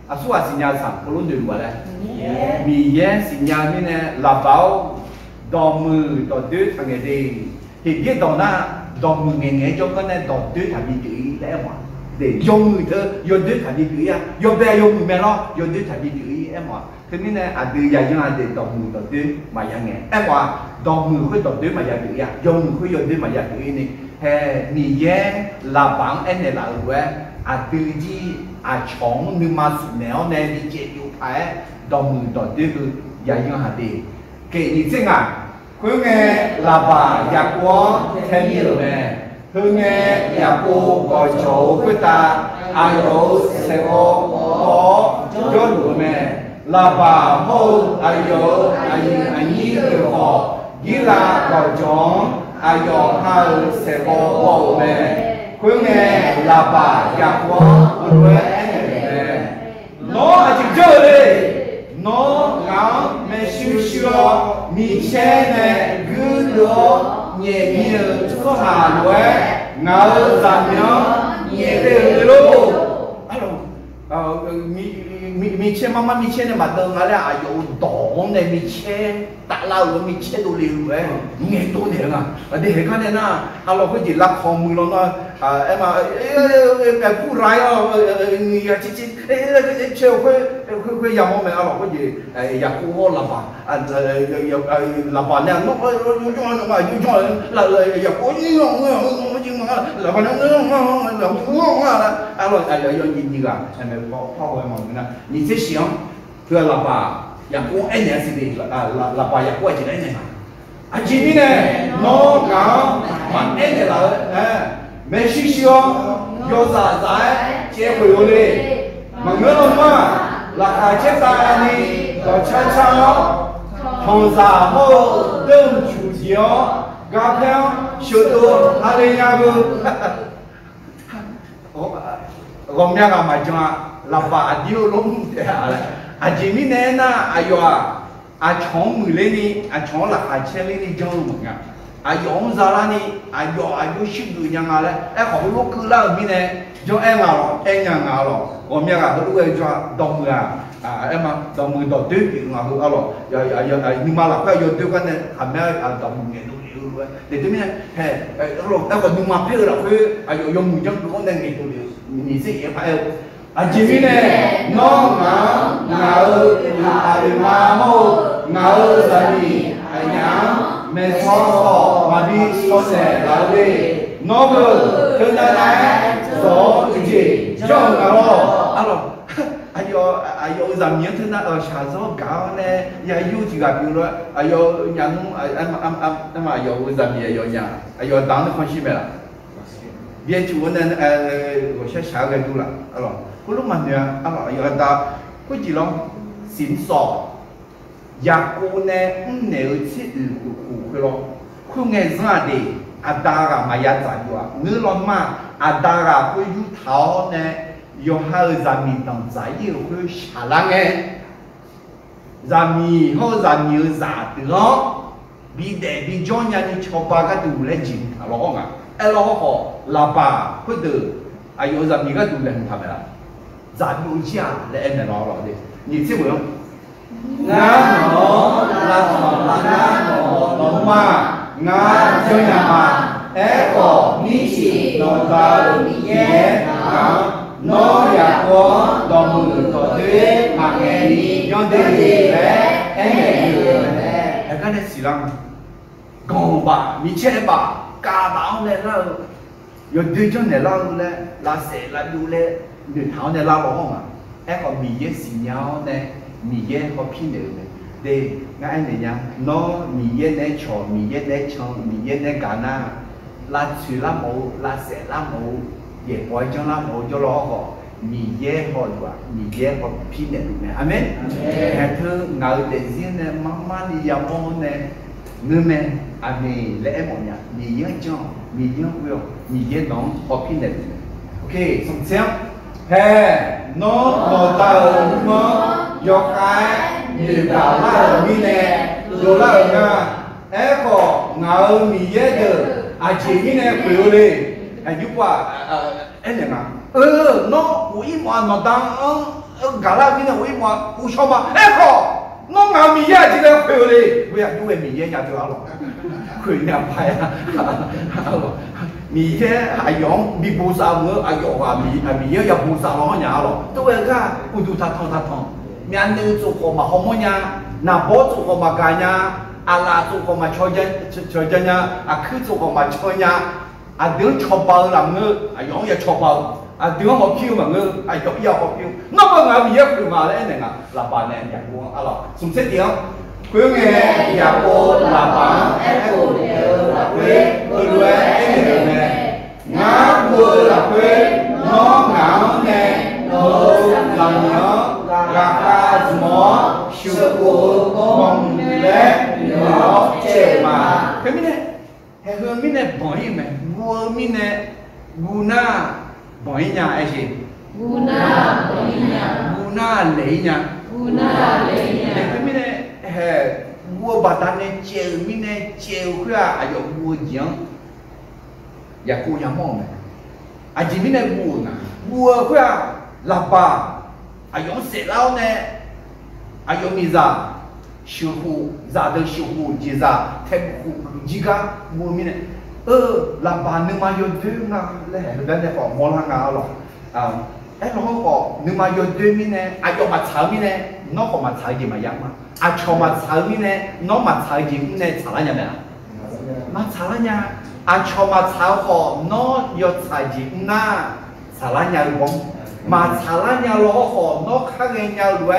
à số là sinh nhật sản có luôn được đấy mi ye sinh nhật mi nè là bảo đồng mười đó thế thằng nghe đi thì biết đồng na đồng mười nghe cho cái này đồng thế thằng bị chửi đấy mà để dùng người thơ dùng đứa thành đi chửi à dùng bè dùng người mẹ nó dùng đứa thành đi chửi em mà thế nên là từ giờ cho anh để đồng người đầu tiên mà giờ nghe em mà đồng người khối đầu tiên mà giờ chửi à dùng người khối dùng tiên mà giờ chửi này hè nị ye là bạn em này là người từ gì chọn nhưng mà sự néo này đi chơi yêu phải đồng người đầu tiên cứ giờ cho anh để kể như thế à khối nghe là bà giờ có thêm nhiều này hương nghe nhà cô gọi chỗ với ta ai đó sẽ có cho đủ mẹ là bà hô ai đó anh nghĩ được họ nghĩ là gọi chỗ ai đó hai sẽ có bầu mẹ hương nghe là bà nhà cô với anh mẹ nó chỉ chơi đi nó ngáo mẹ siêu siêu mi xe này cứ đó nhẹ nhẹ số hà lúa ngáo giảm nhớ nhẹ từ lúc alo mi che mama mi che này mà đâu ngáo là有懂này mi che tạ lao rồi mi che đồ liều vậy nghe tôi thế à ở đây cái này na alo cái gì lạc không mưa nó em mà cái phụ rai người chị treo cái nhà mẹ alo cái gì nhà cô là bà này nó là nhà cô như là bà nó alo gì cả em bao em mà你这想对了吧nhà cô anh này gì là bà nhà cô chỉ đấy này anh chị biết này nó cả mà anh này là mấy xí xíu vô giả giải chế hồi đi mà ngỡ đâu mà là khai chế ta đi có cha cha thông giả hô đơn chủ yếu gặp theo siêu tu hai bên nhà bu gom nhà cả mà cho là bà điêu lắm anh chị biết nè na ayo chọn người lên đi chọn là khai chế lên đi cho luôn mà ông già là đi ayo ship người nhà ngà đấy em không lúc cứ là mi nè cho em nào em nhà ngà rồi gom nhà cả lúc ấy cho đồng người em mà đồng người đầu tiên thì ngà hư alo nhưng mà là cái yêu tiêu cái này hàm mẹ đồng người đâu nhiều để tôi biết hè rồi em còn nhưng mà biết là cái dùng người dân cũng đang nghề tôi nhiều gì vậy phải chị biết nè nó ngáo mà mô ngáo ra đi nhá mẹ so mà đi so sẻ là đi nó vừa thứ này số gì cho ngáo alo ayo giảm nhiễm thứ nào ở xã hội cao nè ya yêu chỉ gặp nhiều rồi ayo nhận em mà ayo giảm nhiễm ayo nhà ayo tăng được con gì vậy biết chủ nên我先查个住了alo cái lúc mà nè alo ayo ta cái gì lo xin sọ ya cô nè nếu chỉ cái lo không nghe ra đi adara mà ya giải qua nữa lo mà adara cái yêu thảo nè yêu hai gia mi đồng giải yêu cái xả lăng nghe gia mi họ gia mi giả từ đó bị để bị cho nhà đi cho ba cái đủ lên chín thảo lo à alo họ là bà cái từ yêu gia mi cái đủ lên thảo là giả đủ chia là em này nó rồi đi nhìn xem không ngã nó là thọ là ngã nó mà ngã chơi nhà mà có ní chỉ nó ta nhé nó là có đồng mười có thế mà nghe đi nhon đi đấy em nghe được em cái này xí lắm còn bà mi chết bà cả đảo này là rồi đưa cho này là sẽ là đủ lệ được tháo này là bỏ không à em còn mi dễ xí nhau này mi dễ có pin được này để ngay anh này nhá nó mi dễ này cho mi dễ này cho mi dễ này cả na là chỉ là mẫu là sẽ là mẫu để coi cho là mẫu cho lo họ mi dễ họ được mi dễ có pin được này amen hết thứ ngài để riêng này mama đi giao môn này người mẹ amen lẽ mọi nhà mi dễ cho mi dễ will mi dễ nó có pin được ok xong xem hè nó tàu nó do cái như cả là ở mi nè rồi là ở nga có ngài mi dễ được chỉ mi nè biểu đi giúp qua em này mà nó uy mà nó đang cả là mi nè uy mà uy sao mà có nó ngài mi dễ chỉ là biểu đi bây giờ chú về mi dễ nhà chưa alo khởi nhà phải mi dễ ai giống mi bù sao nữa ai giống mi dễ nhập bù sao nó nhà rồi tôi cái ui tu thắt thong mi ăn như chỗ có mà không có nhà na bố chỗ có mà cả nhà là chỗ có mà chơi nhà cứ chỗ có mà chơi nhà đứa cho bao làm ngư giống như cho bao đứa họ kêu mà ngư giống như họ kêu nó có ngài mi dễ kêu mà đấy này là bà này nhà của alo sung xét tiếng quý nghe nhà cô là bà em cô là quê tôi em này ngã vua là quê nó ngáo nè nó làm nó gà ca mó sưu cô mong lẽ nó chè mà cái mình này hay hơn mình này bỏ đi mày vua mình này guna bỏ đi nhà ai gì guna lấy nhà cái mình này hè vua bà ta này treo mình này treo khía ayo vua giang ya cô nhà mong này chỉ mình này vua khía là bà ayo sẽ lao này ayo mi ra siêu hủ ra được siêu hủ chỉ ra thêm hủ chỉ cả vua mình này là bà nhưng mà yo đưa nga lẽ bên này có món hàng nào rồi nó có nhưng mà yo đưa mình này ayo mà cháo mình này nó có mà cháo gì mà dạng mà cho mà cháo mình này nó mà cháo gì cũng này cháo là nhà mà cháo là nhà cho mà cháo họ nó yo cháo gì cũng na cháo là nhà đúng mà cháo là nhà lo họ nó khác cái nhà rồi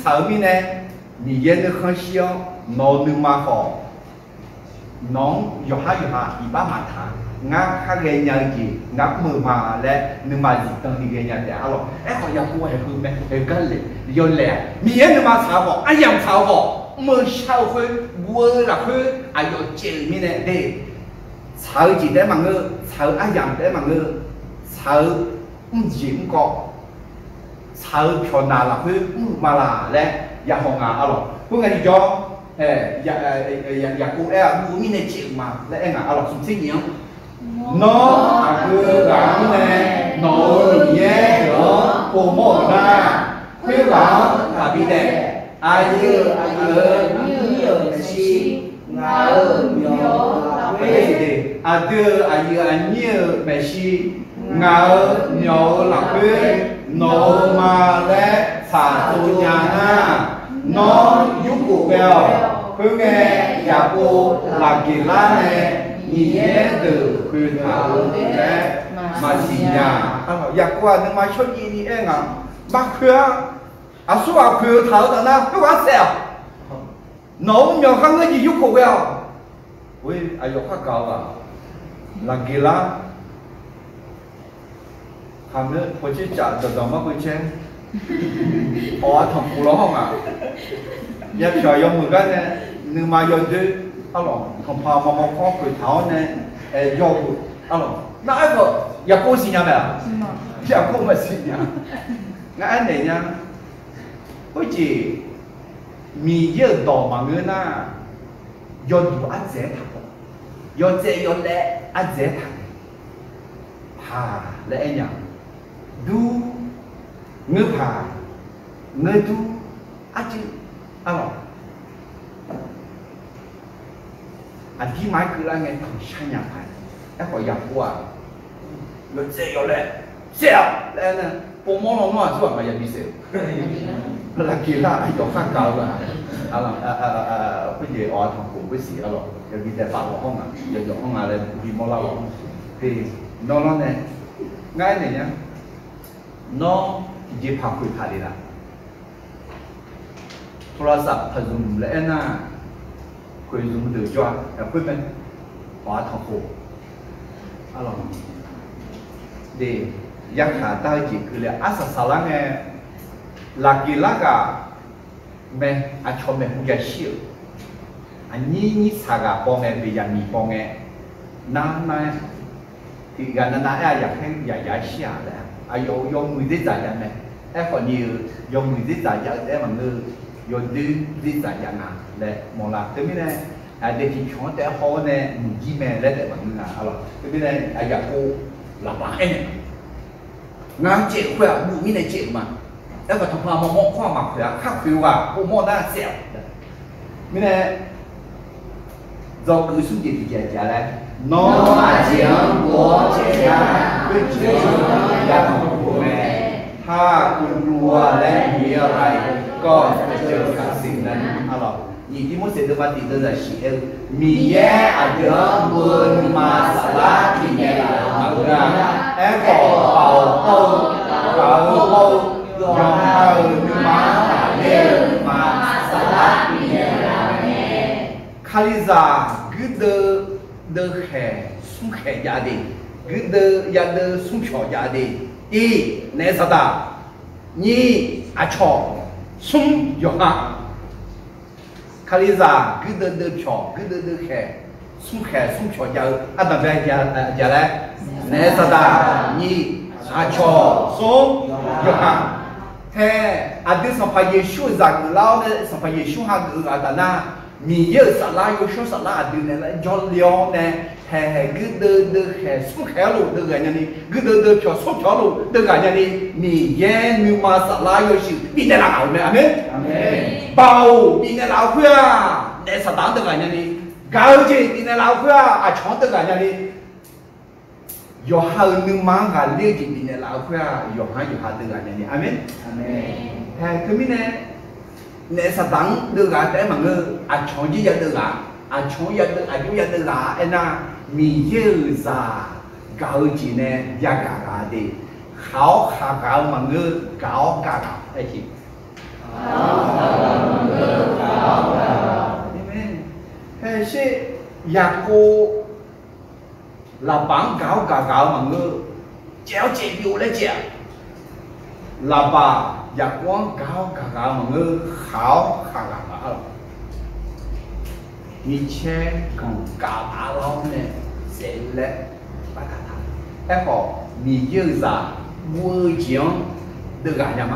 cháo mình này你也能很小，脑能蛮好，脑有哈一把嘛他，俺看个人家俺没嘛嘞，能嘛是当地个人家的了，好像我还后面还干嘞，要来，你也能嘛炒好，样炒好，没炒会我那会要见面的对，炒几代嘛个，炒样代嘛个，炒人高，炒漂亮了会嘛啦嘞。nhà họ ngà alo, cô nghe cho, nhà cô em muốn mình này chịu mà, lại em ngà alo sung sinh nhiều, nó cứ gắng này, nó nhẹ đó, cô mỏ ra, khuyên bảo là bị đẹp, ai như nhiều gì, ngà nhiều là quê, đưa ai như nhiều gì, ngà nhiều là quê, nó mà lẽ xả tu nhà na. Nó giúp cụ bèo cứ nghe nhà cô là kỳ la này nhé từ khuyên thảo đấy mà xì nhà nhà cô nhưng mà cho gì đi em bác khuyên số khuyên thảo đó na cứ quá xèo nấu nhiều khăn cái gì giúp cụ bèo ui ayo khác cao là kỳ la ham nữa có chỉ trả từ đó mà quên chen thằng phụ nó không giờ trời yong người cái này nhưng mà giờ chứ không phải mà có cười tháo này do nó ai có giờ cô xin nhà mẹ giờ cô mà xin nhà ngay anh này nha ôi chị mi giờ đỏ mà người na do đủ ăn dễ thật do dễ do lẽ ăn dễ thật lẽ nhỉ du ngư phà ngư tu chứ alors anh khi máy cứ là nghe thằng sang nhà phải em phải nhập qua rồi xe rồi đấy xe đấy nè bộ món nó nói chứ mà giờ đi xe là kia là ai có phát cao là cái gì ở thằng cụ cái gì đó giờ đi tại phạm không à giờ dùng không à là đi mua lao thì nó này ngay này nhá nó chỉ phạm quy thải đi làโทรศัพท์พยุงและหน้าคุยยุงเดือดจ้าแต่คุยเป็นหัวทองโขอร่อยดียักษ์ขาใต้จีคือเลยอาสาสลังเงลักกีลักอะแม่อาชมแม่หุ่นยักษ์ชิวอันนี้สากาปองเงไปยังมีปองเงน้ำนะที่กันนั้นอยากให้ใหญ่ๆเชี่ยเลยอายุยงมือที่จ่ายยังไงคนนี้ยงมือที่จ่ายยังไงมันเลย有的在咋样啊？来，莫啦，对面呢，在地方在好呢，唔知咩来在问啊，好了，对面呢，入個老闆啱接佢啊，冇面嚟接嘛，一個同學摸看嘛佢啊，黑佢話，我摸得少，面呢，就佢兄弟姐姐咧，攞阿姐我姐啊，佢姐也同我咩，他คุณรู้และมีอะไรก็จะเจอกับสิ่งนั้นอ๋อนี่ที่มุสลิมปฏิบัติจะชี้มีแย่อาจจะบุญมาสละที่แย่มาเรื่องก็เป่าเอายอมเอามาเลี้ยงมาสละที่แย่คาลิซากุดเดแห่สุ่มแห่ยาดีกุดยาเดสุ่มชอยาดีอีเนสตานี่อาชอสุ่มยอดคาลิซากุดเดชอกุดเดแห่สุ่มชอยาอันดับแรกยาแรกเนสตานี่อาชอสุ่มยอดแท้อดีตสัมภาระชูจากเราเนี่ยสัมภาระชูหาดูอาดานามีเยอะสัตว์ลายอยู่ช่วงสัตว์ลายดูเนี่ยจอลเลี้ยงเนี่ยแห่กุดเดแห่สุ่มแห่ลูกเดือดอย่างนี้กุดเดชอสุ่มชอลูกเดือดอย่างนี้มีแย่มีมาสัตว์ลายอยู่ชิมีในเราเนี่ยอเมนเบามีในเราเพื่อในสถานเดือดอย่างนี้เกาจีมีในเราเพื่ออาชอนเดือดอย่างนี้อยู่หาหนึ่งมังกรเลี้ยงมีในเราเพื่ออยู่หาเดือดอย่างนี้อเมนแห่คือมีเนี่ยในสถานเดือดแต่มันก็อาชอนยี่ยาเดือดอาชอนยาเดือดอายุยาเดือดไอ้น่ะมีเยอะซาเกาจีเนี่ยยากาดีเขาขาเกามันก็เกากาไอ้ทีเฮ้ยใช่อยากกูลาบังเกามันก็เจ้าเจ็บอยู่เลยเจ้าลาบาอยากว่างเกามันก็เขาขามีเช่นของกาบาล้อมเนี่ยเสร็จแล้วปะทะแต่ก็มีเยอะจ้าวัวเจียงเดือดยังไง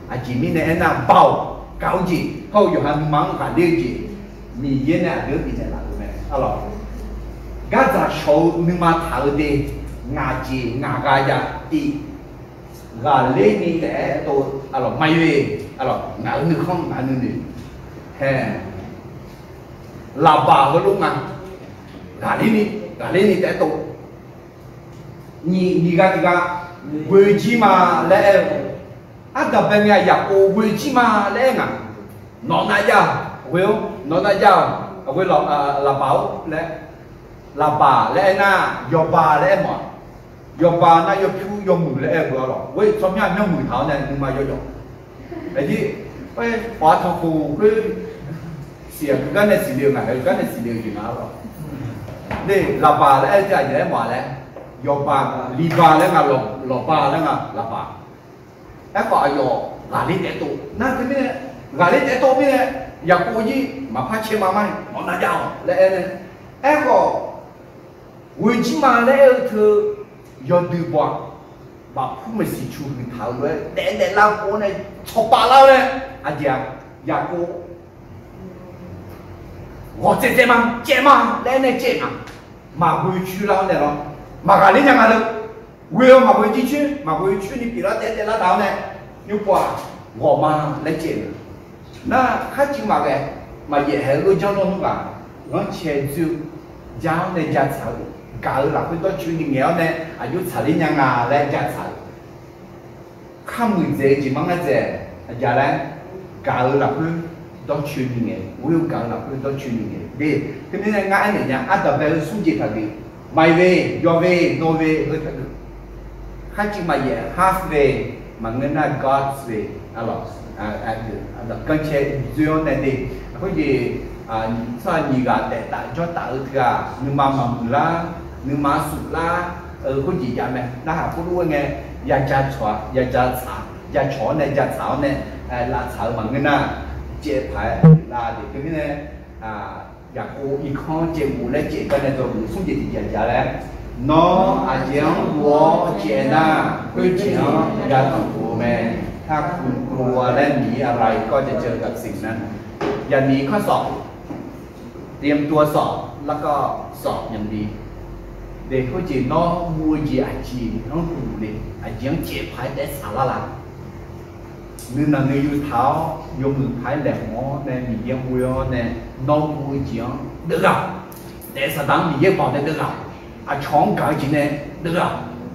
อาจีมีเนี่ยน่ะเบาเกาจีเขาอยู่หันมังกันเดือดจีมีเยอะเนี่ยเดือดปีเนี่ยหลังไหมอ๋อก็จะโชว์นึกมาถ่ายดีงาจีงากายาตีกาเล่นี่แต่ตัวอ๋อไม่เว้อ๋องาหนึ่งข้องงาหนึ่งแฮ่ลาบาก็รู้มั้งกาเล่นี่แต่ตัวนี่ก็เวจีมาแล้วอันดับเป็นไงอยากโอเวจีมาแล้วไงนอนนายาเวลนอนนายาเวลลาบาแล้วลาบาแล้วน่ะยอบาแล้วหมดยอบาน่ะยอบผิวยอบมือแล้วเวลหรอเว้ยสมัยยอบมือเท้าเนี่ยนึกมายอบไอ้ที่ไปปาทองคูคือเสียกันในสีเหลืองไงกันในสีเหลืองอยู่นะหรอนี่ลาบาแล้วไอ้ใจอยู่แล้วหมดแล้วยอบาลีบาแล้วไงลอบาแล้วไงลาบาแล้วก็ยอกาลิเตโตนั่นคือไม่เนี่ยกาลิเตโตไม่เนี่ยอยากกูยี่มาพัชเชมาไหมนอนนายาวแล้วเนี่ยก็วิจิมาแล้วเธอยอดดูบ่บ่ผู้ไม่สิชูหินเท้าด้วยแต่เราโอ้เนี่ยชอบปาเราเนี่ยอาจจะอยากกู我姐嘛，奶奶姐嘛，马回去了那咯，马家里人家了，为了马回去，你比了带了头呢，又把我妈来接了，那还起码个嘛也还路交通个，我前就讲的家草，搞了很多村里面呢，啊有草的人啊来家草，看门子就忙个子，家来搞了很多村里面，我有搞了很多村里面，对，这边呢俺人家按照在书记他的，my way, your way, no way，和他的，还起码也 half way，嘛人家 God's way，啊咯。跟前主要那里，好似像你个大做大个，你妈妈啦，你妈叔啦，好似咁咩？那下不如嘅，一隻菜，一隻茶，一炒呢，一炒呢，辣炒嘛嘅呐，接牌辣的，咁咧入個一看節目咧，接緊咧就唔送住啲人家咧，喏，阿姐我接呐，佢接也同我咩？ถ้าคุณกลัวและหนีอะไรก็จะเจอกับสิ่งนั้นอย่าหนีข้อสอบเตรียมตัวสอบแล้วก็สอบอย่างดีเด็กเขาจีน้องมัวจีอาจีน้องกูเลยอาจียังเจ็บภายแต่สารละนึกนั่งอยู่เท้ายกมือภายแหลมหมอเนี่ยมีเยี่ยมวัวเนี่ยน้องมัวจียังเดือดแต่สตางค์มีเยี่ยมบอกเนี่ยเดือดอาช่องกาจีเนี่ยเดือด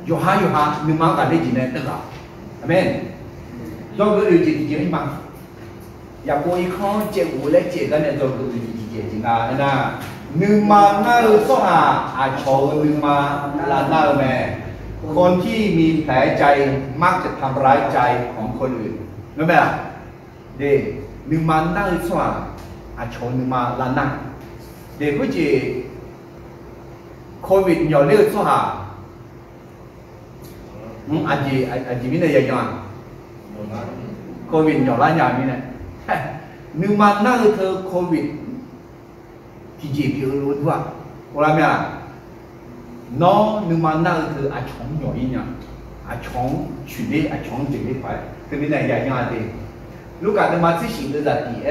อยู่หานึกมั่งกันได้จีเนี่ยเดือดอาเมนdo cái gì gì mà nhà cô ấy khó chịu uống lấy chịu cái này do cái gì gì à na nhưng mà nó số chỗ nhưng mà là nào mẹคนที่มีแผลใจมักจะทำร้ายใจของคนอื่นรู้ไหมล่ะเด็กนึกมาหน้าสว่างโชนึกมาละนั่งเด็กก็จีโควิดอย่าเลือกสว่างอาจีมีอะไรอย่าง Covid nhỏ lá nhà như này nhưng mà năng thơ Covid thì chỉ biểu luôn thôi có làm à nó nhưng mà năng thơ à chống nhỏ ý nhá à chống chuyển đi à chống chuyển đi phải cái này dài nhau thì lúc cả cái mà chỉ được là thì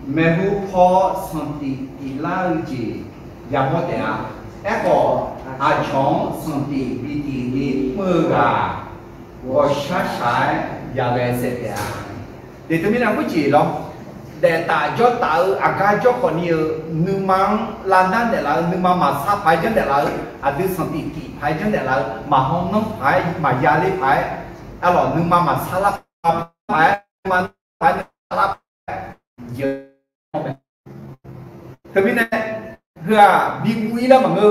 mẹ hú phò sang thì la gì nhà bao tiền à có à chống sang thì mưa gà 我下山也来这边，แต่ตรงนี้นะผู้จีเราแต่ตาจอตาอากาศจอคนนี้นึกมันลานนั่นเดี๋ยวเรานึกมันมาซาพายจังเดี๋ยวเราอาจจะสันติกิพายจังเดี๋ยวเรามาห้องน้องพายมายาลีพายอร่อยนึกมันมาซาลาพายมันพายซาลาเยอะตรงนี้นะเพื่อบินวิ่งแล้วมันก็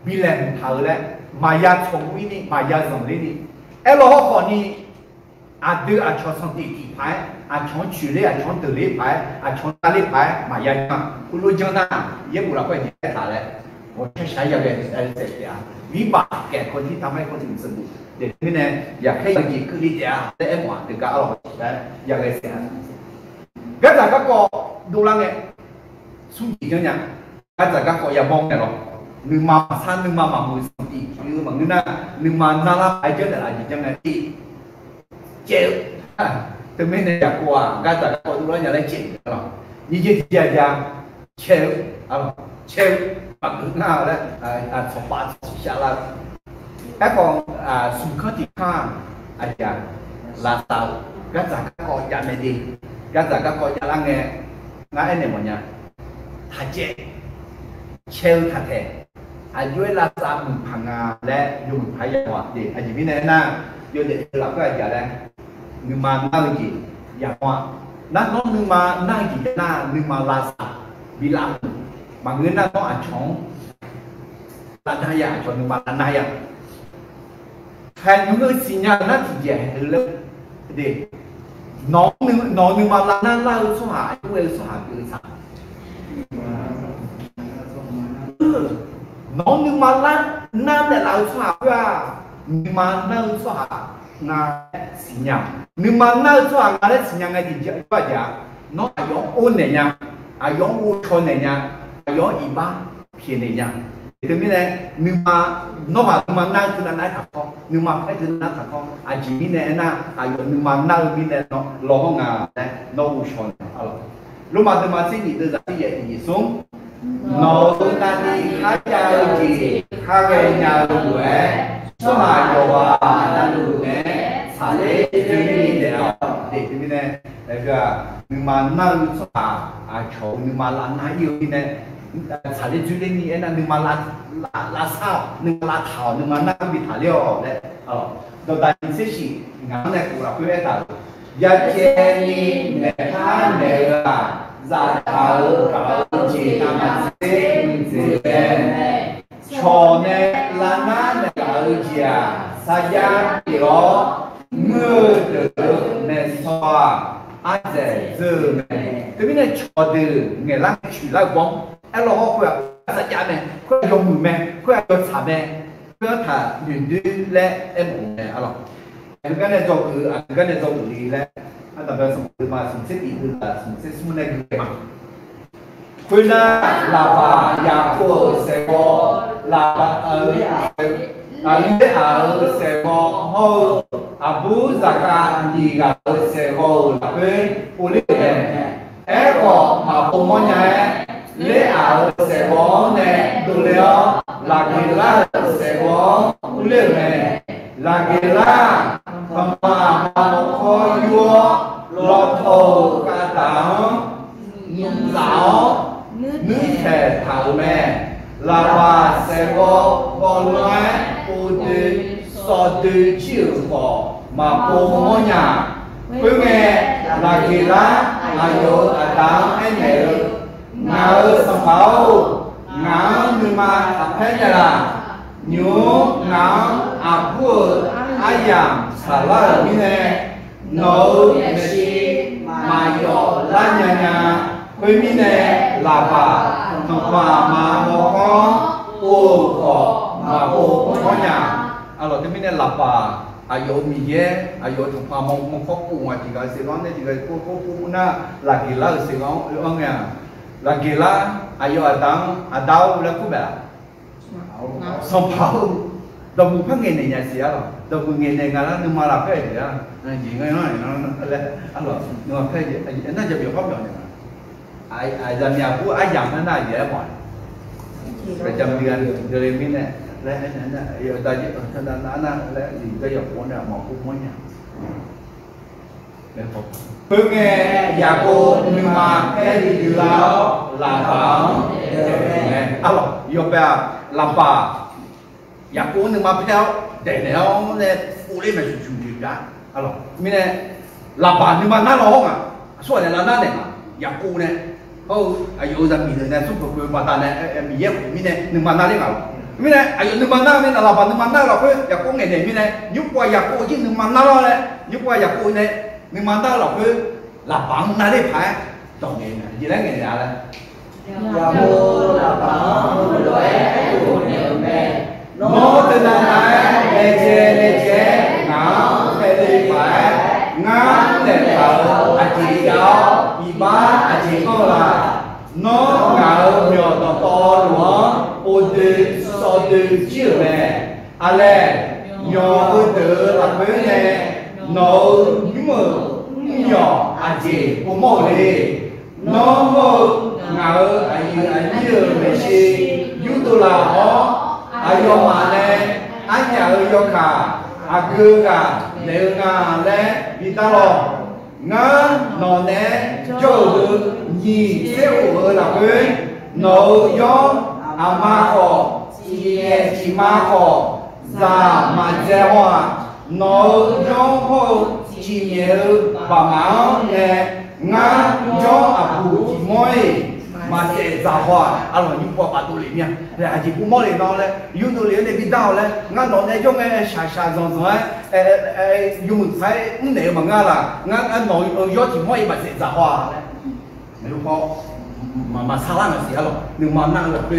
บินแรงเท่าแล้วมายาชงวิ่งนี่มายาสมฤทธิ์เราคนนี้อาจจะอาชสันติกิพายอาชชุเลอาชตุเลพายอาชตาเลพายมายาคุณรู้จังนะยังบุรุษคนนี้ถ่ายเลยผมใช้ยังไงเสร็จแล้ววิบากแก่คนที่ทำให้คนอื่นสนุกเด็กนี่เนี่ยอยากให้ยังกินคือดีจ้าได้เอ็มหวานถึงกับอร่อยได้ยังไงเสียก็จากก็ดูแลเนี่ยสุ่มจีจังเนี่ยก็จากก็อย่ามองเนี่ยหรอกนึกมาสั้นนึกมามือสันติคือมันนึกนะนึกมาน่ารักไอ้เจ้าแต่ละจีจังเนี่ยที่เจ้าถึงไม่เนี่ยอยากกลัวก็จากก็ดูแลอย่างไรเจ็บหรอกยี่เจ้าอย่างเชลอะไรเชลปักหน้าแล้วสมบัติชาลาแค่ของสุขที่ข้างอาจารย์ลาสาวก็จากก็ยังไม่ดีก็จากก็ยังลังเงี้ยงั้นไอ้เนี่ยมันเนี่ยทัดเจเชลทัดเทอายุลาสาวมึงพังงาและยุ่งพายาวดีอายุมิเนน่าอยู่เด็กเราก็อย่างไรนึกมาหน้ากี่อย่างว่านั่นน้องนึกมาหน้ากี่หน้านึกมาลาสาวบิลาบางเงินน่าต้องอ่านช่องลานายาชนนึกมาลานายาแทนยุ่งกับสิ่งอย่างนั้นที่จะให้เลิกเด็กน้องนึกมาลานาลาสวาด้วยสวาคือสักน้องนึกมาลานั่นแต่เราสวาว่านึกมานั่งสวางาสิ่งอย่างนึกมานั่งสวางาและสิ่งอย่างไงที่จะว่าจะน้องอายุโอนเนี่ยยังอายุโอนชนเนี่ยยังอายุอีบ้าเพียงเนี่ยยังแต่ไม่ได้นึกมาน้องมานั่งคือนั่นถักคอนึกมาให้คือนั่นถักคออาจีมีเนี่ยนะอายุนึกมานั่งมีเนี่ยน้องร้องงาเนี่ยน้องชนอะไรรู้มาถึงมาสิ่งนี้จะที่อย่างนี้ส่งน้องนั่นนี่ข้าจะจีข้าเรียนยาวด้วยสมัยโยว่านั่นดูเนี่ยสาเลที่นี่เดี๋ยวเด็กที่นี่เนี่ย个你嘛那是啊求你嘛拉哪有呢？查的最近你那你嘛拉少，你拉头，你嘛那个比他了嘞哦，到但是是俺那古了会打，一天你那看那个在头搞起他们生子嘞，瞧呢拉那那搞起啊，啥样了？我的那啥。ai dè giờ này cái này cho từ ngày lang chỉ lại bóng em lo họ khỏe sa cha mẹ khỏe dùng mẹ khỏe cho cha mẹ khỏe thà nhìn đi lẽ em ổn này alo cái này cho cái này cho đi lẽ anh ta bây giờ từ mà sống chết đi từ là sống chết xuống này cái mà khuyên là bà nhà của sẽ có là ở lễ ở sẽ có hô Abu Zakar di gaul sekolah tapi boleh eko mapumonya le al sekolah ne dulu lagi lah sekolah boleh lagi lah pama mamukoyo loto kata lao nute tahu me lapa sekolah boleh putih so từ chiều phò mà cô ngó nhà với nghe là kỳ lá là dỗ là đám em nhớ ngáo sầm pháo ngáo nhưng mà tập hết nhà là nhú ngáo vua ai giảm xả la như này nấu mì mà dỗ lá nhà với mi này là bà thằng bà mà một con ô cỏ mà cô ngó nhà alors tu mine lapa ayo miye ayo tu pa mong foku ma tiga seron ne tiga ko na la gila seron ongya la gila ayo adau la kuba som pau do mu phang nge ne nya sia lo do mu nge ne ngala nu ma la phe ya na ji ngai no le alors nu ma phe je na je bi phop do ne ai za nya bu ai yang na ye mo ประจำเดือนเดือนมิเนี่ยและนั้นน่ะเดี๋ยวตอนนี้ท่านนั้นน่ะและสิ่งก็อย่างคนน่ะหมอคุ้มมั้ยเนี่ยแล้วผมเพิ่งไงอยากโกนึกมาแค่ดีอยู่แล้วลาฟังไงอ้าวยกแบบลำบากอยากโกนึกมาพี่แล้วแต่แล้วเนี่ยกูเล่นมาชุดๆจ้ะอ้าวมิเนี่ยลำบากนึกมาหน้าร้องอ่ะส่วนเนี่ยหน้าเนี่ยอยากโกเนี่ยayo za mi ne su ko ma ta ne mi ye mi ne ni ma na le ga mi ne ayo ni ma na ne la ba ni ma na la ko ya ko nge ne mi ne yu kwa ya ko ji ni ma na la le yu kwa ya ko ne ni ma na la ko la ba na le phai to nge ne ji la nge ya la ya mo la ba lo ai ko ne me no te na na le je na pe le phai nga le ba a ji yao ba a chỉ có là nó ngạo nhiều to luôn ôn từ so từ chiều này à lẽ nhỏ ôn từ là cái này nó nhưng mà nhỏ à chỉ có một đi nó ngạo anh như mấy gì chúng tôi là họ ai yo mà này anh nhà yo cả à cứ cả nếu ngà lẽ vì ta lo ngã nó nè cho được nhị xéo ở là cái nó gió à ma khổ chỉ ma khổ ra mà dễ hoa nó gió khổ chỉ nhớ bà máu nè ngã gió à phụ chỉ môi mà dễ ra hoa à rồi những quả tu luyện nha là chỉ cũng môi nó đấy dùng tu luyện để biết đâu đấy ngã nó nè trong cái xài dòng ấy dùng phải nếu mà ngã là ngã nó gió chỉ môi mà dễ ra hoa nếu có mà sao là gì rồi nhưng mà năng lực đi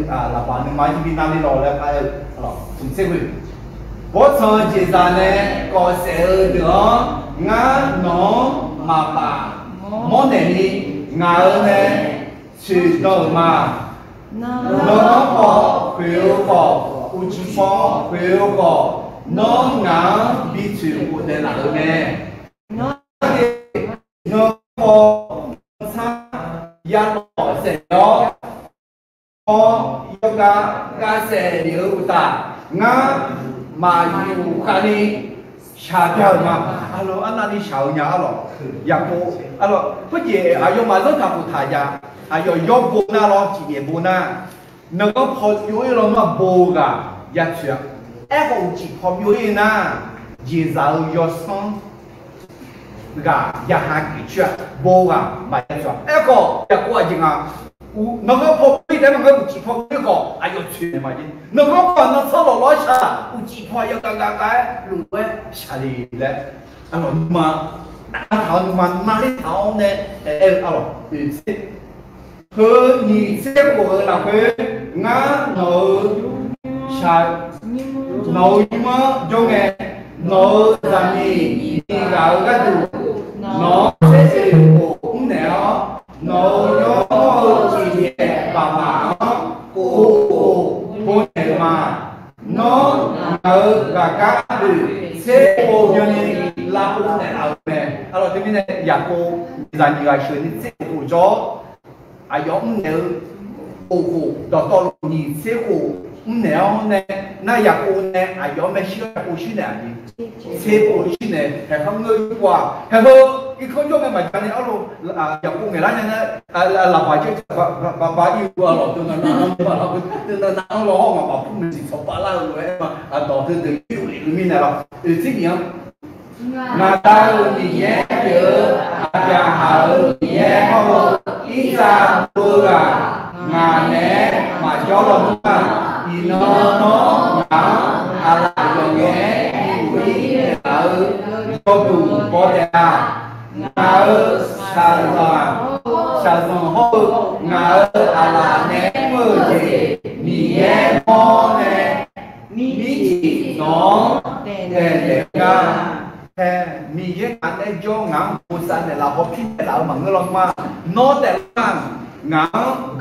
là bạn nhưng mà chỉ năng đi rồi là phải rồi chúng sẽ về bố son chỉ ra này có sẽ được ngã nó mà bà món này đi ngã này chỉ đâu mà nó có phiếu có u chi có phiếu có nó ngã bị chịu của đây là được nè nó có ya nó sẽ đó có yoga ga sẽ điều ta ngã mà yêu khani 下掉嘛，阿罗阿那里小伢阿罗，呀不阿罗不也阿有嘛人他不他家，阿有有不那咯，几年不那，那个跑有一种嘛不个呀去，哎个几跑有一那，一早要上。个呀哈给去，不个买去，哎个呀过境啊。那个跑对的，那个几跑那个，哎呦去嘛的，那个把那车老下，我几跑要路下里来，啊罗嘛，好嘛哪里好呢？啊罗，和你这个那个，俺下嘛就个咱们你搞个度，这我呢。有几年爸爸不年嘛，嘎的，这我叫你拉不来拉不来，阿罗这边呢，也不让你来说你这个做，哎呦，到你这个呢，那也不呢，哎呦，没需要不去呢的，这不去呢，还好我话，还好。一看就没买家的，阿罗也不没那样的，老爸就把衣服啊老多那老好嘛，把布面是从巴拉来嘛，到这里面来了，这样，那到你也有，家好也好，一张多啊，那呢嘛叫了嘛，一孬阿拉个耶，一到都不得啊。ngỡ sao hô ngỡ là ném mơ gì mì mò nè mì chỉ nó để ra mì ăn để cho ngắm buồn san để làm hộp thịt để làm bằng cái lòng mà nó để làm ngắm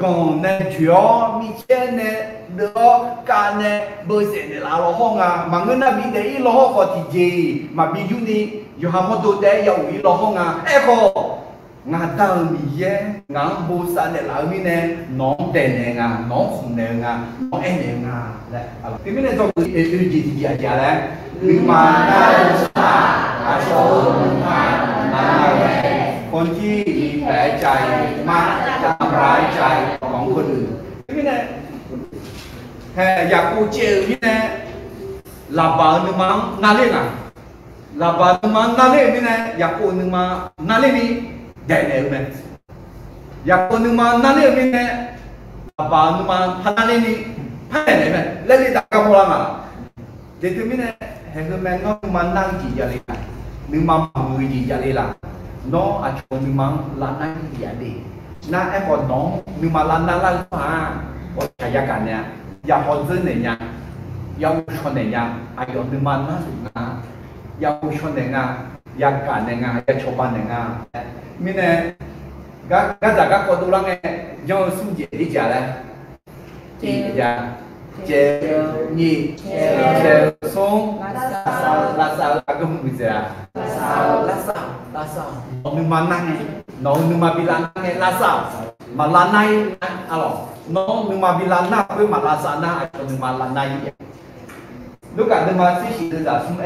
còn nè chúa mì chén nè được cả nè bơi sẽ để làm lo hông à mà người ta bị để lo hông có thì gì mà bị như này yo ha mo do de yo wi lo ho nga e ko nga ta mi ye nga bo sa ne la mi ne non de ne nga non khong ne nga non e ne nga le ala ti mi ne to e ji ti ja ja le mi ma na sa a so ma na ne คนที่มีแผลใจมักจะทำร้ายใจของคนอื่นนี่นะอยากกูเจอนี่นะลาบานึมังนาเล่งอ่ะลาบานึมังนาเล่นี่นะอยากกูนึมังนาเล่นี่ใหญ่เลยไหมอยากกูนึมังนาเล่นี่นะลาบานึมังพันนาเล่นี่พันไหนไหมเล่นตะกับโบราณอ่ะเดี๋ยวนี้นะเห็นไหมน้องมันนั่งจีจารีนึมังมือจีจารีละน้องอาจจะนึมังลานั่งจีจารีน่าไอ้คนน้องนึมังลานั่งลาฟ้าว่าใช้ยากันเนี่ยอยากคนซื้อเนี่ยอยากชนเนี่ยอายุนึมังน่าสุดนะอยากชนเนี่ยอยากกันเนี่ยอยากชอบเนี่ยมีเนี่ยก็จากก็ดูแล้วไงยังสู้เจดีจ่าเลยเจเจนี่เจส่งลาซาก็มึงจะลาซาน้องนึมานั่งน้องนึมาบิลานั่งลาซามาลาไนอะไรน้องนึมาบิลานั่งเพื่อมาลาซานั่งไอ้นึมาลาไนลูกกันนึมาสิ่งที่จะสม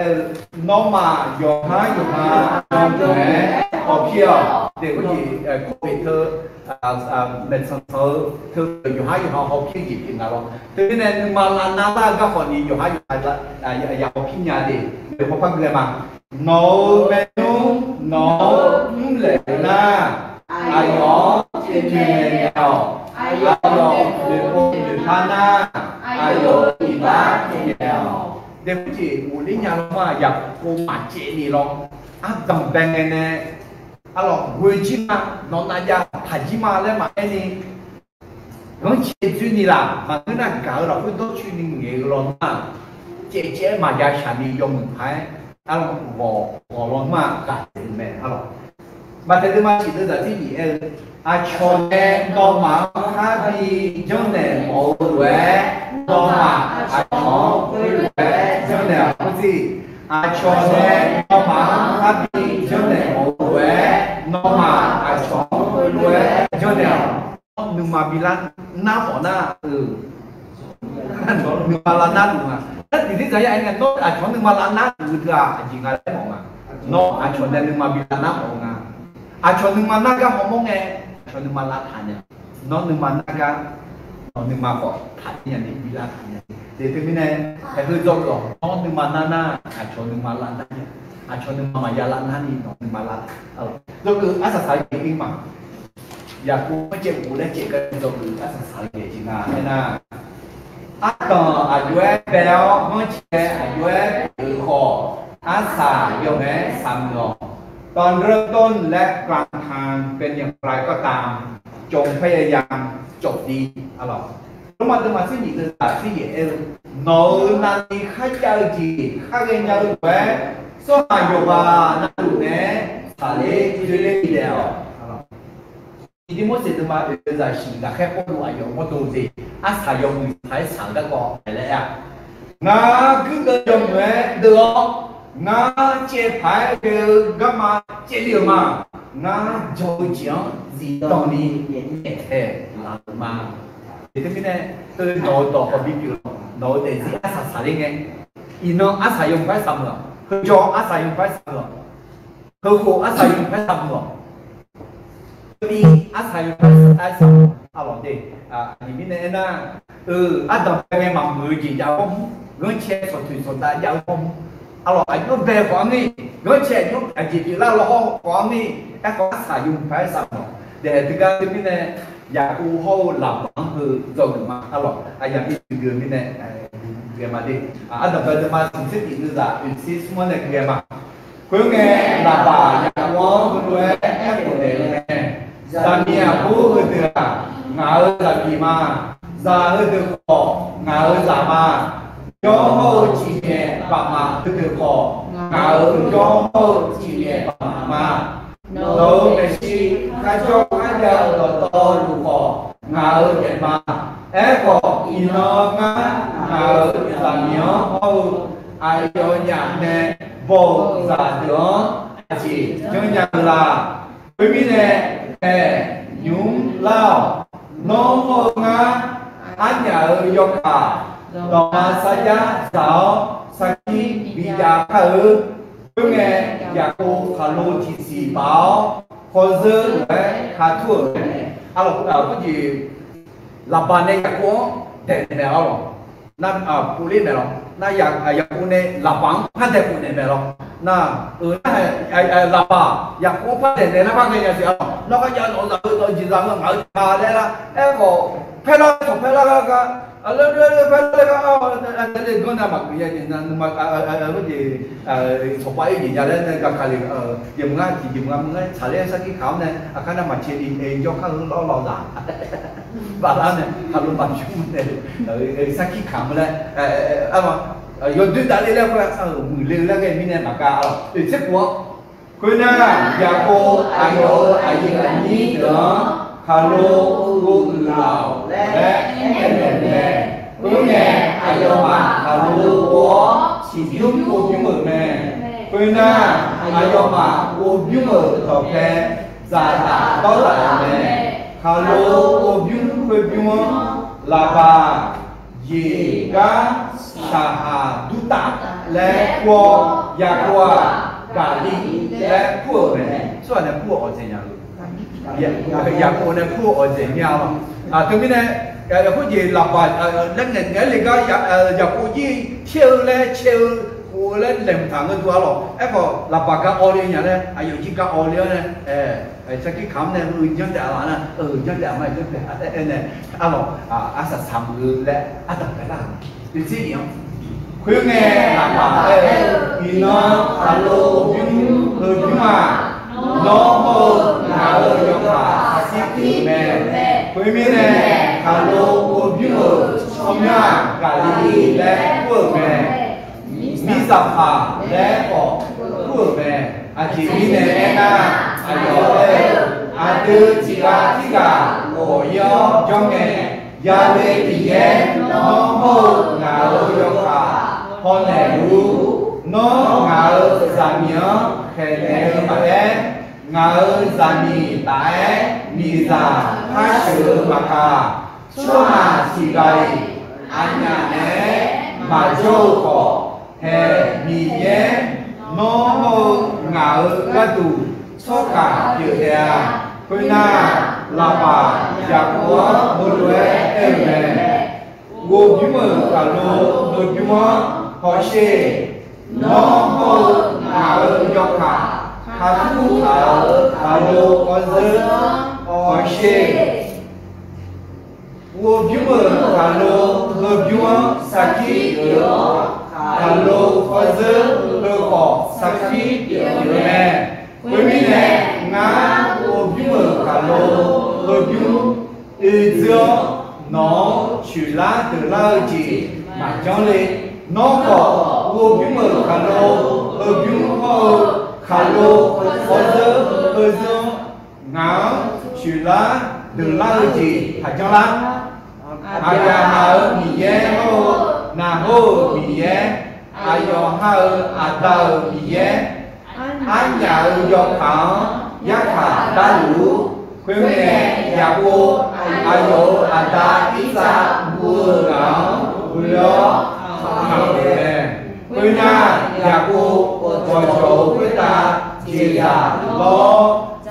น้องมาโยฮาโยมาน้องแม่ออกเที่ยวเด็กที่โควิดเธอในสังคมเธออยู่ให้อยู่ห้องเขาพิจิตรนะเราทีนี้เนี่ยมาลานาลาก็คนนี้อยู่ให้อยู่ให้ละอยากพิญญาดีเดี๋ยวพอฟังเลยมาโนเมนูโนเลยนะอายอเทียนเดียวอายอหรือโอหรือพานาอายออีบ้าเดียวเด็กที่อุลิญาลงมาอยากโกมาเจนี่ลองดำแดงเนี่ยalors wejima nonaya hajima le ma ni ngong che chu ni la ma na ga la fu do chu ni nge lo ma che ma ya sha ni yong hai alors wo lo ma ka me alors ma te ma chi de ti ni a chon ne do ma ha bi jong ne mo we do ma a chon we jong ne fu si a chon ne do ma ha bi jong ne mo we nó mà ai chọn đuôi cho nèo nhưng mà bị lan na bỏ na nhưng mà là na đúng à rất thì thế giới anh nó cho nên mà lan nát từ ra chỉ ngay đấy mà nó cho nên mà bị lan nát mà cho nên mà naga họ mong nghe cho nên mà lan thành nhỉ nó nên mà naga nó nên mà có thành nhỉ bị lan thành nhỉ thì cái này cái hơi rộng rồi nó nên mà nana cho nên mà lan thành cho nên mà ya lan nani nó nên mà lan rồi cứ asa sai cái mà ya cũngไม่เจ็บกูได้เจ็บกันจนคือasa sai cáiจริงอ่ะนะตอนอายุแปลว่าเมื่อเช้าอายุคือขออาสาโยมสามหลอกตอนเริ่มต้นและกลางทางเป็นอย่างไรก็ตามจงพยายามจบดีอร่อยรู้มาตัวมาสิ่งนี้คือสิ่งที่โน้นนี่ข้าเจ้าจีข้าเรียนยาวด้วยส่วนอายุว่านั่นดูเนี่ยสาเลจุเลเดียวอีที่มั่วเสร็จมาเออจะสิ่งละแค่พวกอายุมั่วตัวสิอาสาโยมใช้สั่งได้ก่อนอะไรอ่ะงั้นคือเดิมเลยเดือดงั้นเจ็บหายเดือดก็มาเจ็บเดียวมางั้นโจจิ๋วสีตอนนี้เย็นแท้หลังมาเดี๋ยวนี้เนี่ยตัวโน้ตต่อกับบิ๊กอยู่โน้ตเดี๋ยวอาสาสาได้ไงอีน้องอาสาโยมไปสั่งหรอคือจออาสาโยมไปสั่งหรอคือโคอาสาโยมไปสั่งหรอมีอาศัยอยู่ภายใต้สังอารมณ์ดีนี่มีเนี่ยนะอันดับแรกมันมือจียาวผมเงินเช็คสดถือสดได้ยาวผมอารมณ์ไอ้ยุ่งแบบของนี่เงินเช็คยุ่งไอ้จีบแล้วเราของนี่ไอ้ของอาศัยอยู่ภายสังเดี๋ยวที่การที่มีเนี่ยอยากอู้เขาหลับฝังคือจงมาอารมณ์ไอ้อย่างที่เดือนมีเนี่ยเรียนมาดิอันดับแรกมาสิ่งที่ดีคือจะเป็นสิ่งที่มันเนี่ยเรียนมาเพื่อไงหลับบ่ายอย่างว่าคุณด้วยแค่คนเดียวเนี่ยZania bố đưa ngã là gì mà ra đưa khó ngã là mà cho hô chỉ nhẹ và mà đưa khó ngã cho hô chỉ nhẹ và mà đâu để chi cái cho cái giờ là to đủ khó ngã nhẹ mà é khó in nó ngã là nhớ hô ai cho nhà nè vô ra được chỉ cho nhà là bởi vì nè nhúng lao nó ngã anh nhà yo cả đó mà sa giá sao sa chi bị già khử cứ nghe già cô khá lô chỉ xì báo khó dơ khá thua alo có gì làm bàn này già cô để này không nam phụ liên này không na già cô này làm bằng phát đẹp cô này không na làm bà già cô phát đẹp này nó phát cái gì không nó có giờ nó chỉ làm nó mở bà đây là em có phải lo cái phải lo cái anh ấy có nào mặc cái gì mà cái gì chụp bài gì ra đấy cái cái dùng ngay chỉ dùng ngay trả lời sau khi khảo này cái nào mà chỉ đi cho các nó lo giả và là này học luôn bằng chung này sau khi khảo này mà rồi tôi đã đi lên cái mình lên cái mình mà cả rồi xếp của cái này nhà cô anh nhí nữa hello cô lão lẽ em nè cứ nghe ai đâu mà hello cô chỉ giúp cô những người nè cái này ai đâu mà cô những người thọ kè giả giả đó là nè hello cô những người là bà gì cả sa du ta lẽ qua nhà qua cả đi lẽ của nè số này của ở trên nhà nhà cô này của ở trên nhà từ bên này cái gì là bà lên này cái gì cái nhà cô gì chiều cô lên làm thằng cáiตัวหรอไอ้ก็là bà cái ô liu nhà này ai yêu chỉ cái ô liu này sau khi khám này nhớ đại là nhớ đại mà nhớ đại này alo sa sắm lẹ tập cái nào thì gì nhỉ khuyên nghe là bà thì nó alo nhưng mà nó mơ nào cho bà xí mẹ khuyên mi nè alo nhưng không nha cả đi lẽ của mẹ mi sập hà lẽ của mẹ chỉ mi nè tư chỉ là chỉ cả ngồi yo trong nghề gia lê thì nghe nó mơ nào cho bà con này đủ nó ngờ giảm nhớ khe lẽ mà em ngờ giảm mì tại mì già hai chữ mà cả cho mà chỉ gầy anh nhà nè mà châu cỏ hè mì nhé nó hô ngạo các tù cho cả dự đè quên na là bà giặc quá một đuế em nè gồm những mờ cả lô một những mơ họ xê nó hô ngạo cho cả hà thu thảo hà lô con dư họ xê gồm những mờ cả lô hợp dùa saki Halo Fazer Leko Sakti Yone Wemine Nga Obimu Halo Obimu Ezio Nó Chủ lá từ la chỉ mà cho lên Nó có Obimu Halo Obimu Halo Fazer Ezio Nga Chủ lá từ la chỉ mà cho lắm Aya hao mi ye ho na ho mi ye ayo hao ada mi ye anya yo ka ya ka da lu kwe me ya wo ayo ada isa bu ga lo ha le kwe na ya wo cho cho kwe ta ji ya lo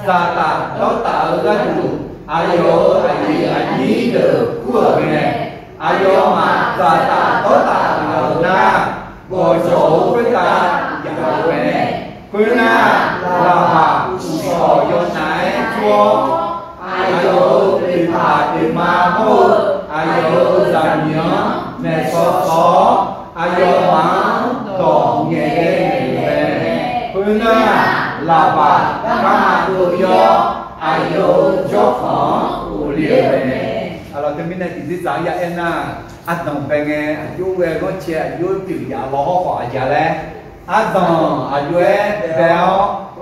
za ta lo ta ga lu ayo ai được của mẹ ayo mà ta ta tốt ta na ngồi chỗ với ta giàu mẹ quên na là bà sò vô nãy chua ayo đi thả đi mà hô ayo làm nhớ mẹ xó ayo mà đỏ nhẹ mẹ quên na là bà mà tôi yo ayo cho khó alors termine di saya ena adon pengen ayo we go che ayo tu ya lo ho aja le adon ayo beo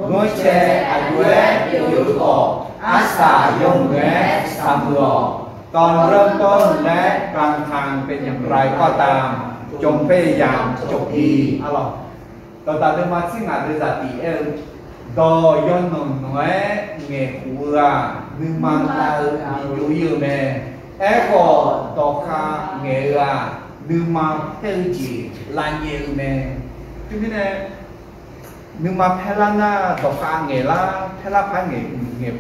go che ayo yo ko asa yong we samlo ตอนเริ่มต้นและกลางทางเป็นอย่างไรก็ตามจงพยายามจบดีalorsตอนมาสิ่งอะไรจะดีdo yon non noe nghe hura nhưng mang ta bị yêu nè ego do kha nghe ra nhưng mang theo chỉ là nhiều nè chứ nè nhưng mà phải là na do kha nghe là phải là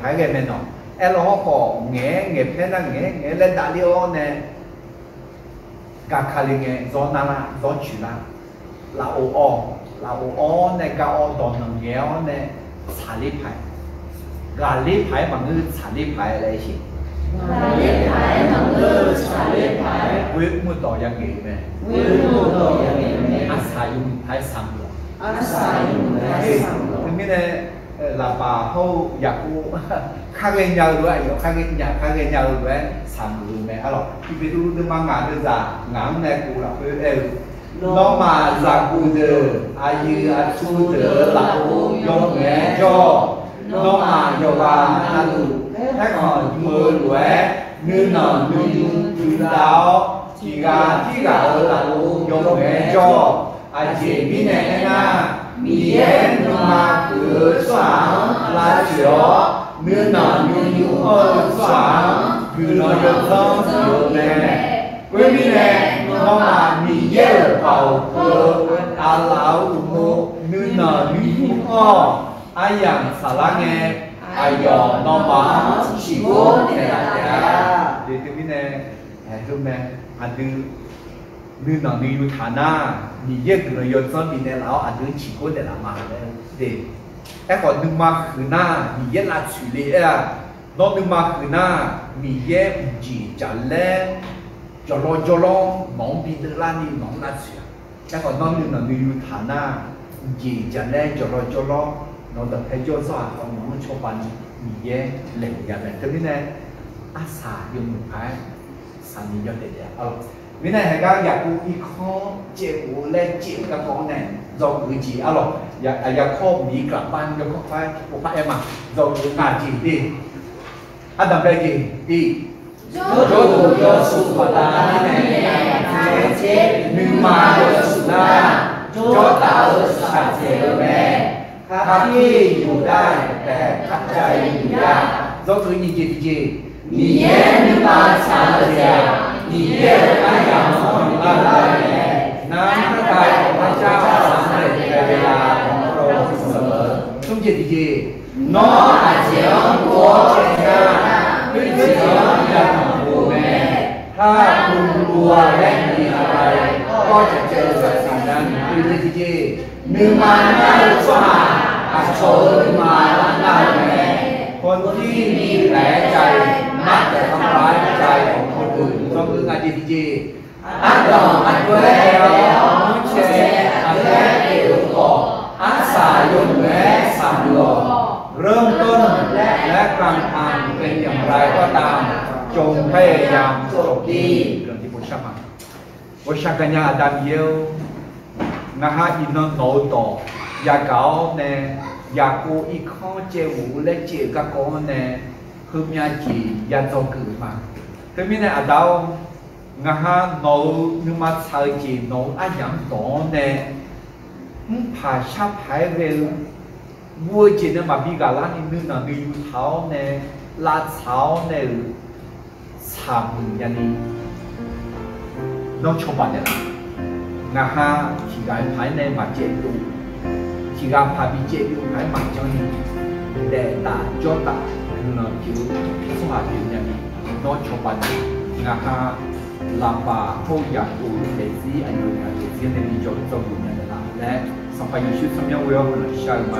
phải nghe nè nó elo họ nghe phải là nghe lên đại liêu nè cả khali nghe do na la do chữ là o nè cả o do nang nghe nè查理牌，咖喱牌嘛是查理牌来行。咖喱牌嘛是查理牌。为木道一个咩？为木道一个咩？阿查用牌三个。阿查用牌三个。咁咩咧？喇叭好入屋，卡嘅有ด้วย有卡嘅有ด้วย三个咩？啊咯，ที่ไปดูดูมางานด้วยจ้ะงานเนี่ยกูละคือnó mà giặc cụ đờ ai như ăn su đờ là ô yong nghe cho nó mà yo ba ăn đủ thế còn mưa lúa như nở như nhung thứ đáo chỉ gà ở là ô yong nghe cho ai chỉ mi này na mi em mà cứ xoáng là chiếu như nở như nhung ơi xoáng cứ nói được không được nè quên mi nè nó mà mi dễ bảo cơ à lão mô như nở như ho ai yang xả lá nghe ai dò nó mà chỉ có thế là cả để từ mi nè hôm nay anh đưa như nở như thà na mi dễ từ nó yêu cho mi nè lão anh đưa chỉ có thế là mà để em còn đừng mà khử na mi dễ là xử lý nó đừng mà khử na mi dễ chỉ trả lẽ cho lo mong bị tự lan đi mong là chuyện chắc còn nói như là người thả na gì chẳng lẽ cho lo nó được thấy cho sao còn mong cho bạn gì vậy lệnh nhà này cho biết này asa dùng một cái sản phẩm cho để cái này hay các nhà cụ đi kho chế cụ lên chế các con này do người chỉ alo nhà kho mỹ cả ban cho không phải của các em mà do người ngà chỉ đi ăn đầm đây gì đi Jodoh yo supata ne che nima yo suna jota sa che me kaki yu dai te kachai yu ya do cứ như gì ni ye nima sa ya ni ye ayam on la la ne น้ำพระทัยของพระเจ้าสำเร็จในเวลาของพระองค์เสมอต้องเจดีจีน้องอาเจียงกัวเจียงขึ้นเสียงยันหูแม่ถ้าคุณกลัวและมีอะไรก็จะเจอกับสิ่งนั้นคือเจดีจีหนึ่งมาหน้าฝ่าอาโชนมาหน้าแม่คนที่มีแผลใจมักจะทำร้ายใจของคนอื่นต้องคืออาเจดีจีอันดองอันเวลมุเชอันแรกเกี่ยวกับอันสายนแม่สามหลอเริ่มต้นและกลางทางเป็นอย่างไรก็ตามจงพยายามจบดีเรื่องที่ผมชอบมาว่าชักกันยาดันเยวนะฮะอินนโนโตอยากเก่าเนี่ยอยากกูอีกข้อเจ้าและเจ้าก็ก้อนเนี่ยคือมีอะไรอยากจะเกิดมาแต่ไม่เนี่ยดาวนะฮะโน้นึกมาใช้จีโน้อายังโตเนี่ยภาษาไทยเวลวัวจีเนี่ยมาบิการ่านี่นึกนะนึกอยู่เท้าเนี่ยลาเท้าเนี่ยสามอย่างนี้น้องชมบันเนี่ยนะฮะที่การภายในมาเจ็บดูที่การพาบิเจ็บดูภายมาจังนี้แดดตาจอตาคือน้องผิวสมาธิอย่างนี้น้องชมบันนะฮะลำบากเขาอยากดูเด็กสีอายุเนี่ยเด็กสีในวิจารณ์จบอยู่เนี่ยนะและสัมภาระชุดสมัยวัยรุ่นใช่ไหม